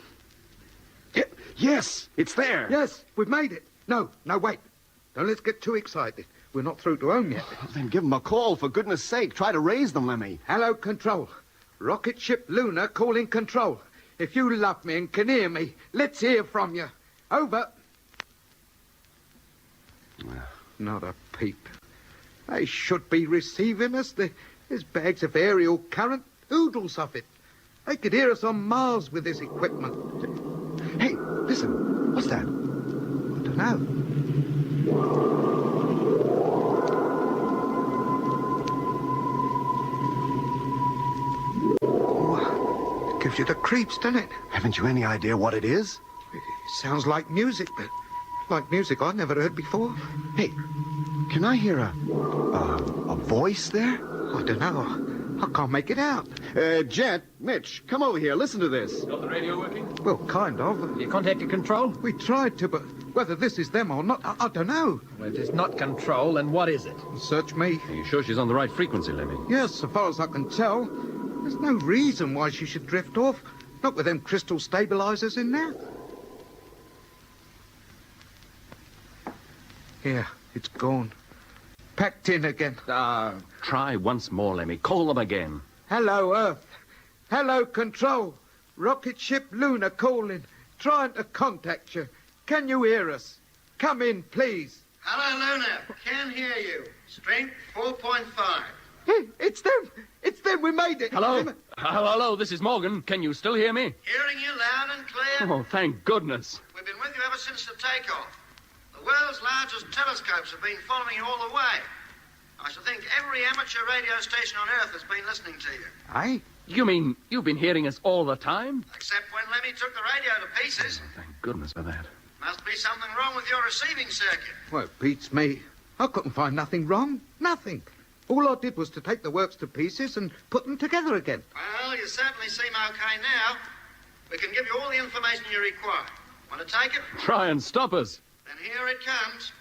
Yes, it's there. Yes, we've made it. No, wait. Don't let's get too excited. We're not through to home yet. Then give them a call, for goodness sake. Try to raise them, Lemmy. Hello, Control. Rocket ship Luna calling Control. If you love me and can hear me, let's hear from you. Over. Not a peep. They should be receiving us. There's bags of aerial current, oodles of it. They could hear us on Mars with this equipment. Hey, listen. What's that? I don't know. Oh, it gives you the creeps, doesn't it? Haven't you any idea what it is? It sounds like music, but like music I've never heard before. Hey, can I hear a voice there? I don't know. I can't make it out. Jet, Mitch, come over here. Listen to this. Got the radio working? Well, kind of. You contacted Control? We tried to, but whether this is them or not, I don't know. Well, if it's not Control, then what is it? Search me. Are you sure she's on the right frequency, Lemmy? Yes, so far as I can tell. There's no reason why she should drift off. Not with them crystal stabilizers in there. Here, it's gone. Packed in again. Try once more, Lemmy. Call them again. Hello, Earth. Hello, Control. Rocket ship Luna calling. Trying to contact you. Can you hear us? Come in, please. Hello, Luna. Can hear you. Strength 4.5. Hey, it's them. It's them. We made it. Hello? Hello, this is Morgan. Can you still hear me? Hearing you loud and clear. Oh, thank goodness. We've been with you ever since the takeoff. The world's largest telescopes have been following you all the way. I should think every amateur radio station on Earth has been listening to you. Aye? You mean you've been hearing us all the time? Except when Lemmy took the radio to pieces. Oh, thank goodness for that. Must be something wrong with your receiving circuit. Well, it beats me. I couldn't find nothing wrong. Nothing. All I did was to take the works to pieces and put them together again. Well, you certainly seem okay now. We can give you all the information you require. Want to take it? Try and stop us. Then here it comes.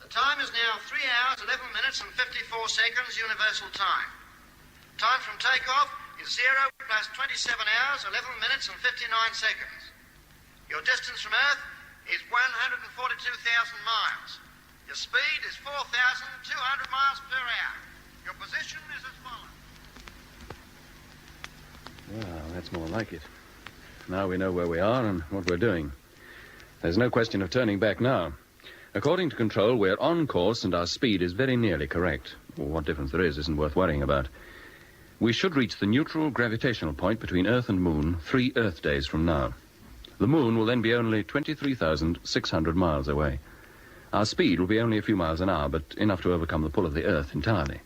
The time is now 3 hours, 11 minutes and 54 seconds universal time. Time from takeoff is 0 plus 27 hours, 11 minutes and 59 seconds. Your distance from Earth is 142,000 miles. Your speed is 4,200 miles per hour. Your position is as follows. Well, that's more like it. Now we know where we are and what we're doing. There's no question of turning back now. According to Control, we're on course and our speed is very nearly correct. Well, what difference there is isn't worth worrying about. We should reach the neutral gravitational point between Earth and Moon 3 Earth days from now. The Moon will then be only 23,600 miles away. Our speed will be only a few miles an hour, but enough to overcome the pull of the Earth entirely.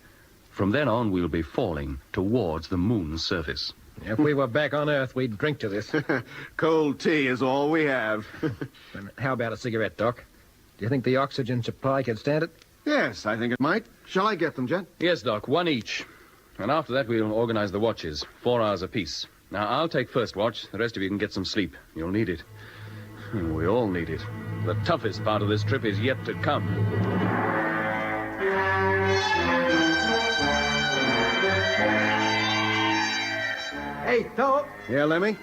From then on, we'll be falling towards the Moon's surface. If we were back on Earth, we'd drink to this. Cold tea is all we have. How about a cigarette, Doc? Do you think the oxygen supply could stand it? Yes, I think it might. Shall I get them, Jet? Yes, Doc, 1 each. And after that, we'll organize the watches, 4 hours apiece. Now, I'll take first watch. The rest of you can get some sleep. You'll need it. We all need it. The toughest part of this trip is yet to come. Hey, Doc. Yeah, Lemmy?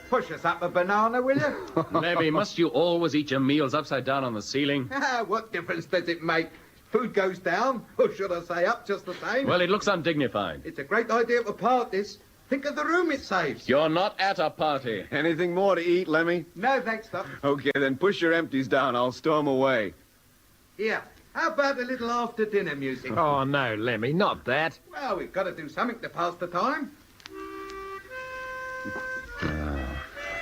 Push us up a banana, will you? Lemmy, must you always eat your meals upside down on the ceiling? What difference does it make? Food goes down, or should I say up just the same. Well, it looks undignified. It's a great idea to part this. Think of the room it saves. You're not at a party. Anything more to eat, Lemmy? No, thanks, Doc. Okay, then push your empties down. I'll storm away. Here, how about a little after-dinner music? Oh, no, Lemmy, not that. Well, we've got to do something to pass the time.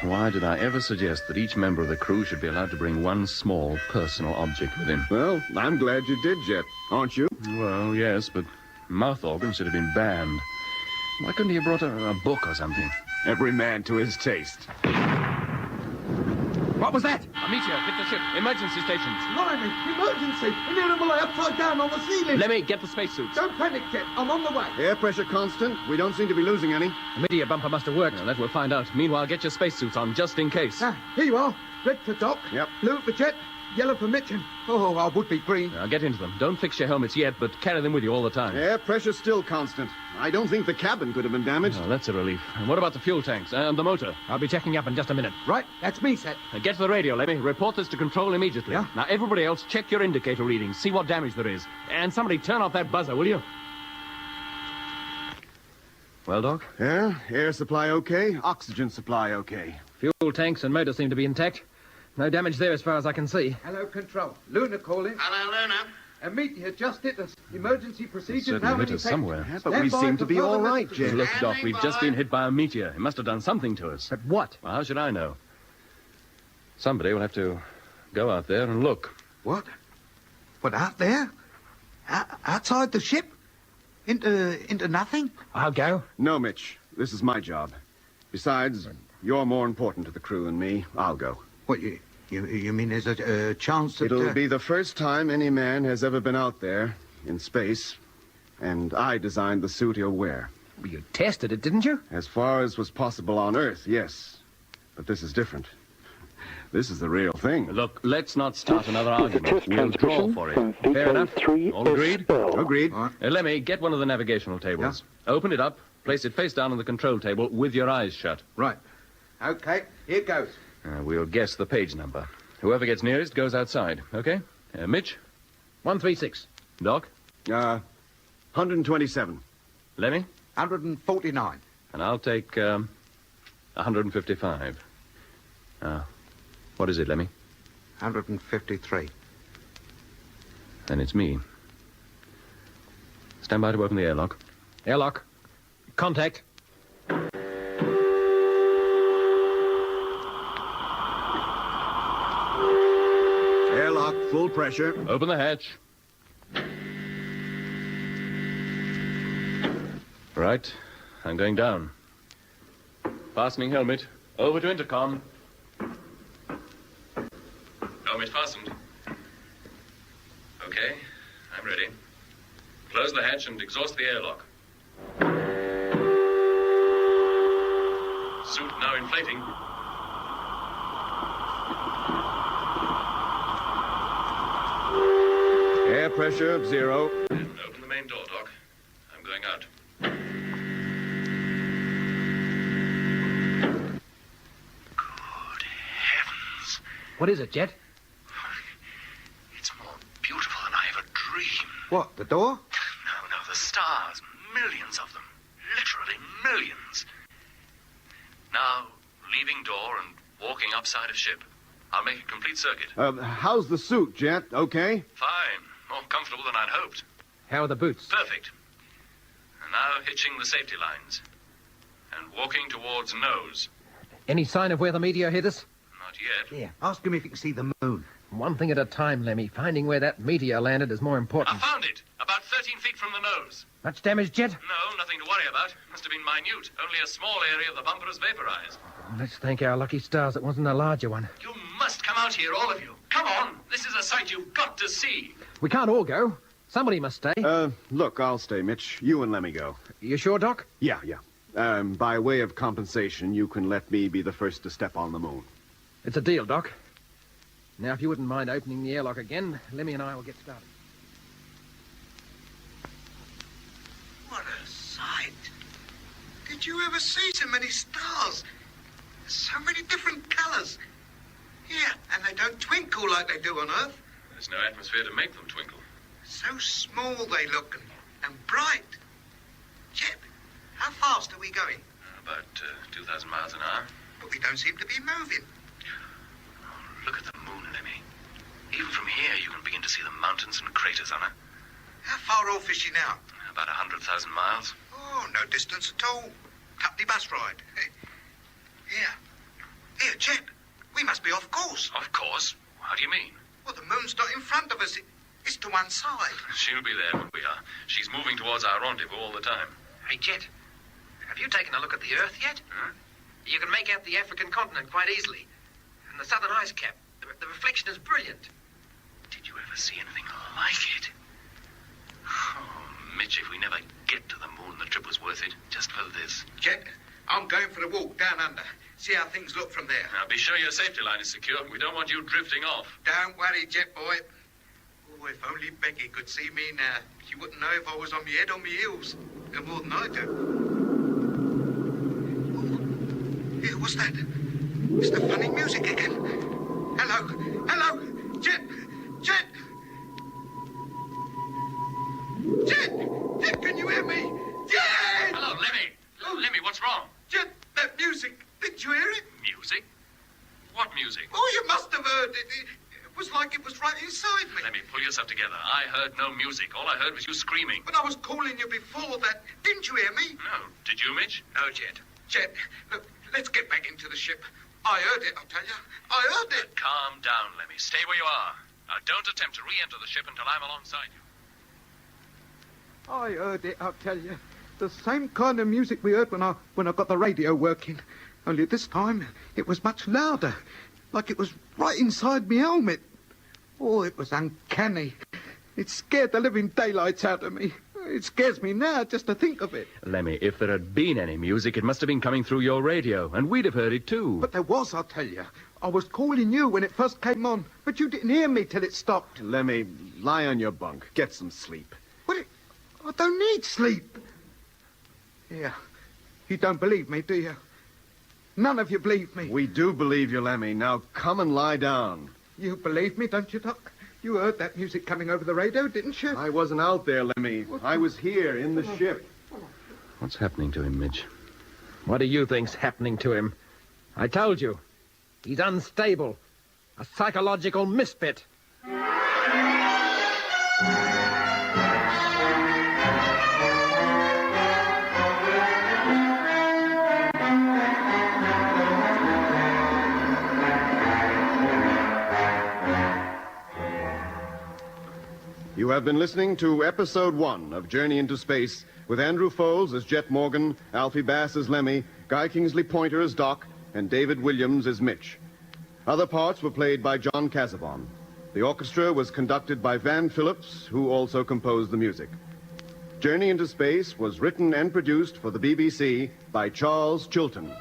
Why did I ever suggest that each member of the crew should be allowed to bring one small personal object with him? Well, I'm glad you did, Jet, aren't you? Well, yes, but mouth organs should have been banned. Why couldn't he have brought a book or something? Every man to his taste. What was that? A meteor hit the ship. Emergency stations. Blimey, emergency! An animal upside down on the ceiling! Lemmy, get the spacesuits. Don't panic, Jet. I'm on the way. Air pressure constant. We don't seem to be losing any. The meteor bumper must have worked. Well, that we'll find out. Meanwhile, get your spacesuits on, just in case. Here you are. Red for Doc. Yep. Blue for Jet. Yellow for Mitch. And, I would be green. Now, get into them. Don't fix your helmets yet, but carry them with you all the time. Air pressure still constant. I don't think the cabin could have been damaged. Oh, that's a relief. And what about the fuel tanks and the motor? I'll be checking up in just a minute. Right, that's me, Set. Get to the radio, Lemmy. Report this to control immediately. Yeah? Now, everybody else, check your indicator readings. See what damage there is. And somebody turn off that buzzer, will you? Well, Doc? Yeah, air supply okay, oxygen supply okay. Fuel tanks and motor seem to be intact. No damage there as far as I can see. Hello, Control. Luna calling. Hello, Luna. A meteor just hit us. Emergency procedures now Certainly in hit us effect. somewhere. Yeah, but we seem to be all right, Jet. Look, Doc, we've just been hit by a meteor. It must have done something to us. But what? Well, how should I know? Somebody will have to go out there and look. What? What, out there? Outside the ship? Into nothing? I'll go. No, Mitch. This is my job. Besides, you're more important to the crew than me. I'll go. What, you mean there's a chance that... It'll be the first time any man has ever been out there, in space, and I designed the suit he'll wear. Well, you tested it, didn't you? As far as was possible on Earth, yes. But this is different. This is the real thing. Look, let's not start another argument. We'll draw for it. Fair enough? All agreed? Agreed. Lemmy, get one of the navigational tables. Yeah? Open it up, place it face down on the control table with your eyes shut. Right. Okay, here goes. We'll guess the page number. Whoever gets nearest goes outside, okay? Mitch? 136. Doc? 127. Lemmy? 149. And I'll take 155. What is it, Lemmy? 153. Then it's me. Stand by to open the airlock. Airlock. Contact. Airlock, full pressure. Open the hatch. Right. I'm going down. Fastening helmet. Over to intercom. Helmet fastened. Okay. I'm ready. Close the hatch and exhaust the airlock. Suit now inflating. Air pressure, 0. And open the main door, Doc. I'm going out. Good heavens. What is it, Jet? It's more beautiful than I ever dreamed. What, the door? No, the stars. Millions of them. Literally millions. Now, leaving door and walking upside of ship. I'll make a complete circuit. How's the suit, Jet? Okay? Fine. More comfortable than I'd hoped. How are the boots? Perfect. And now hitching the safety lines. And walking towards nose. Any sign of where the meteor hit us? Not yet. Yeah, ask him if he can see the moon. One thing at a time, Lemmy. Finding where that meteor landed is more important. I found it. About 13 feet from the nose. Much damage, Jet? No, nothing to worry about. Must have been minute. Only a small area of the bumper is vaporized. Let's thank our lucky stars it wasn't a larger one. You must come out here, all of you. Come on. This is a sight you've got to see. We can't all go. Somebody must stay. Look, I'll stay, Mitch. You and Lemmy go. You sure, Doc? Yeah. By way of compensation, you can let me be the first to step on the moon. It's a deal, Doc. Now, if you wouldn't mind opening the airlock again, Lemmy and I will get started. What a sight. Did you ever see so many stars? So many different colors. Yeah, and they don't twinkle like they do on Earth. There's no atmosphere to make them twinkle. So small they look and bright. Jep, how fast are we going? About 2,000 miles an hour. But we don't seem to be moving. Look at the moon, Lemmy. Even from here, you can begin to see the mountains and craters on her. How far off is she now? About 100,000 miles. Oh, no distance at all. Company bus ride. Here, Jep. We must be off course. Of course. How do you mean? Well, the moon's not in front of us. It's to one side. She'll be there when we are. She's moving towards our rendezvous all the time. Hey, Jet, have you taken a look at the Earth yet? Huh? You can make out the African continent quite easily. And the southern ice cap. The reflection is brilliant. Did you ever see anything like it? Oh, Mitch, if we never get to the moon, the trip was worth it, just for this. Jet, I'm going for a walk down under. See how things look from there. Now, be sure your safety line is secure. We don't want you drifting off. Don't worry, Jet boy. Oh, if only Becky could see me now. She wouldn't know if I was on my head or my heels. No more than I do. Oh, here, what's that? It's the funny music again. Hello, Jet, Jet! Jet, can you hear me? Jet! Hello, Lemmy. Lemmy, what's wrong? Jet, that music. Did you hear it? Music? What music? Oh, you must have heard it. It was like it was right inside me. Lemmy, pull yourself together. I heard no music. All I heard was you screaming. But I was calling you before that. Didn't you hear me? No. Did you, Mitch? No, Jet. Jet, look, let's get back into the ship. I heard it, I'll tell you. I heard it. Calm down, Lemmy. Stay where you are. Now, don't attempt to re-enter the ship until I'm alongside you. I heard it, I'll tell you. The same kind of music we heard when I got the radio working. Only this time, it was much louder. Like it was right inside me helmet. Oh, it was uncanny. It scared the living daylights out of me. It scares me now just to think of it. Lemmy, if there had been any music, it must have been coming through your radio, and we'd have heard it too. But there was, I'll tell you. I was calling you when it first came on, but you didn't hear me till it stopped. Lemmy, lie on your bunk. Get some sleep. What? I don't need sleep. Yeah. You don't believe me, do you? None of you believe me. We do believe you, Lemmy. Now come and lie down. You believe me, don't you, Doc? You heard that music coming over the radio, didn't you? I wasn't out there, Lemmy. I was here in the ship. What's happening to him, Mitch? What do you think's happening to him? I told you. He's unstable. A psychological misfit. You have been listening to Episode 1 of Journey into Space with Andrew Foles as Jet Morgan, Alfie Bass as Lemmy, Guy Kingsley Pointer as Doc, and David Williams as Mitch. Other parts were played by John Casabon. The orchestra was conducted by Van Phillips, who also composed the music. Journey into Space was written and produced for the BBC by Charles Chilton.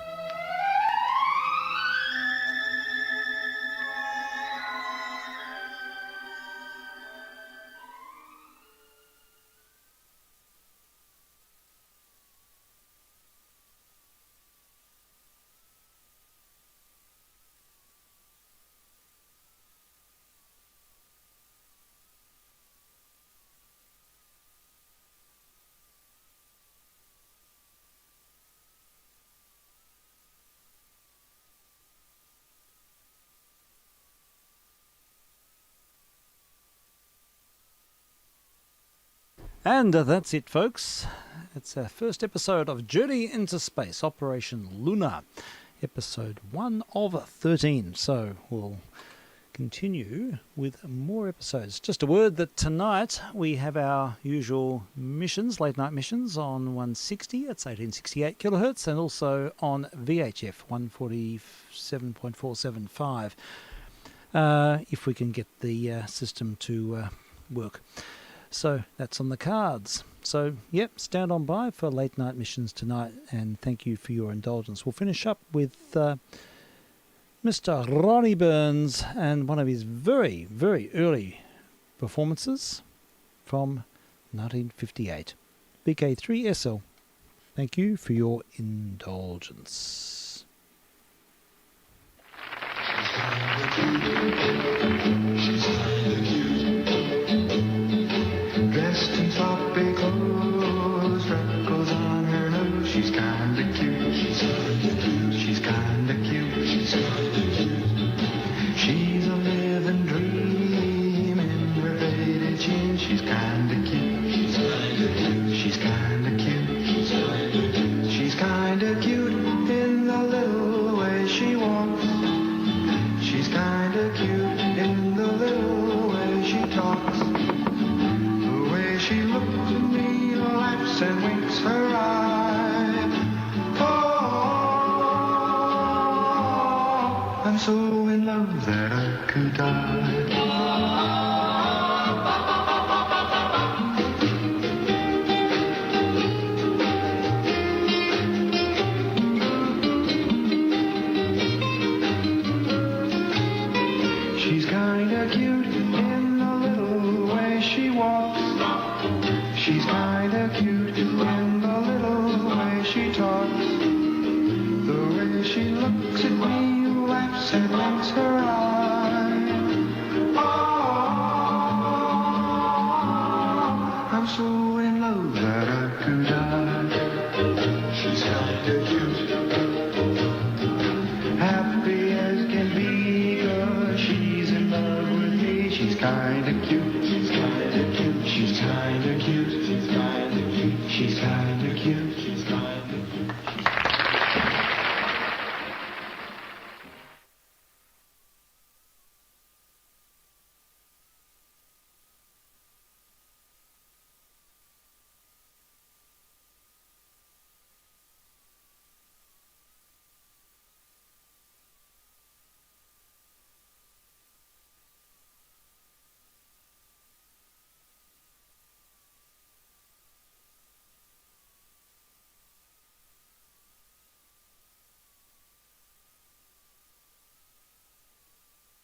And that's it, folks. It's our first episode of Journey into Space, Operation Lunar, episode 1 of 13. So we'll continue with more episodes. Just a word that tonight we have our usual missions, late night missions on 160, it's 1868 kilohertz, and also on VHF 147.475, if we can get the system to work. So that's on the cards. So, yep, stand on by for late night missions tonight, and thank you for your indulgence. We'll finish up with Mr. Ronnie Burns and one of his very, very early performances from 1958. vk3sl. Thank you for your indulgence. kinda cute. She's kinda cute. She's kinda cute in the little way she walks. She's kinda cute in the little way she talks. The way she looks at me, laughs and winks her eye. Oh, I'm so in love that I could die. She's kinda cute in the little way she walks. She's kinda cute in the little way she talks. The way she looks at me, laughs and winks her eye. Oh, I'm so in love that I could die. She's kinda cute, happy as can be, 'cause she's in love with me. She's kinda cute, she's kinda cute, she's kinda cute, she's kinda cute, she's kinda cute.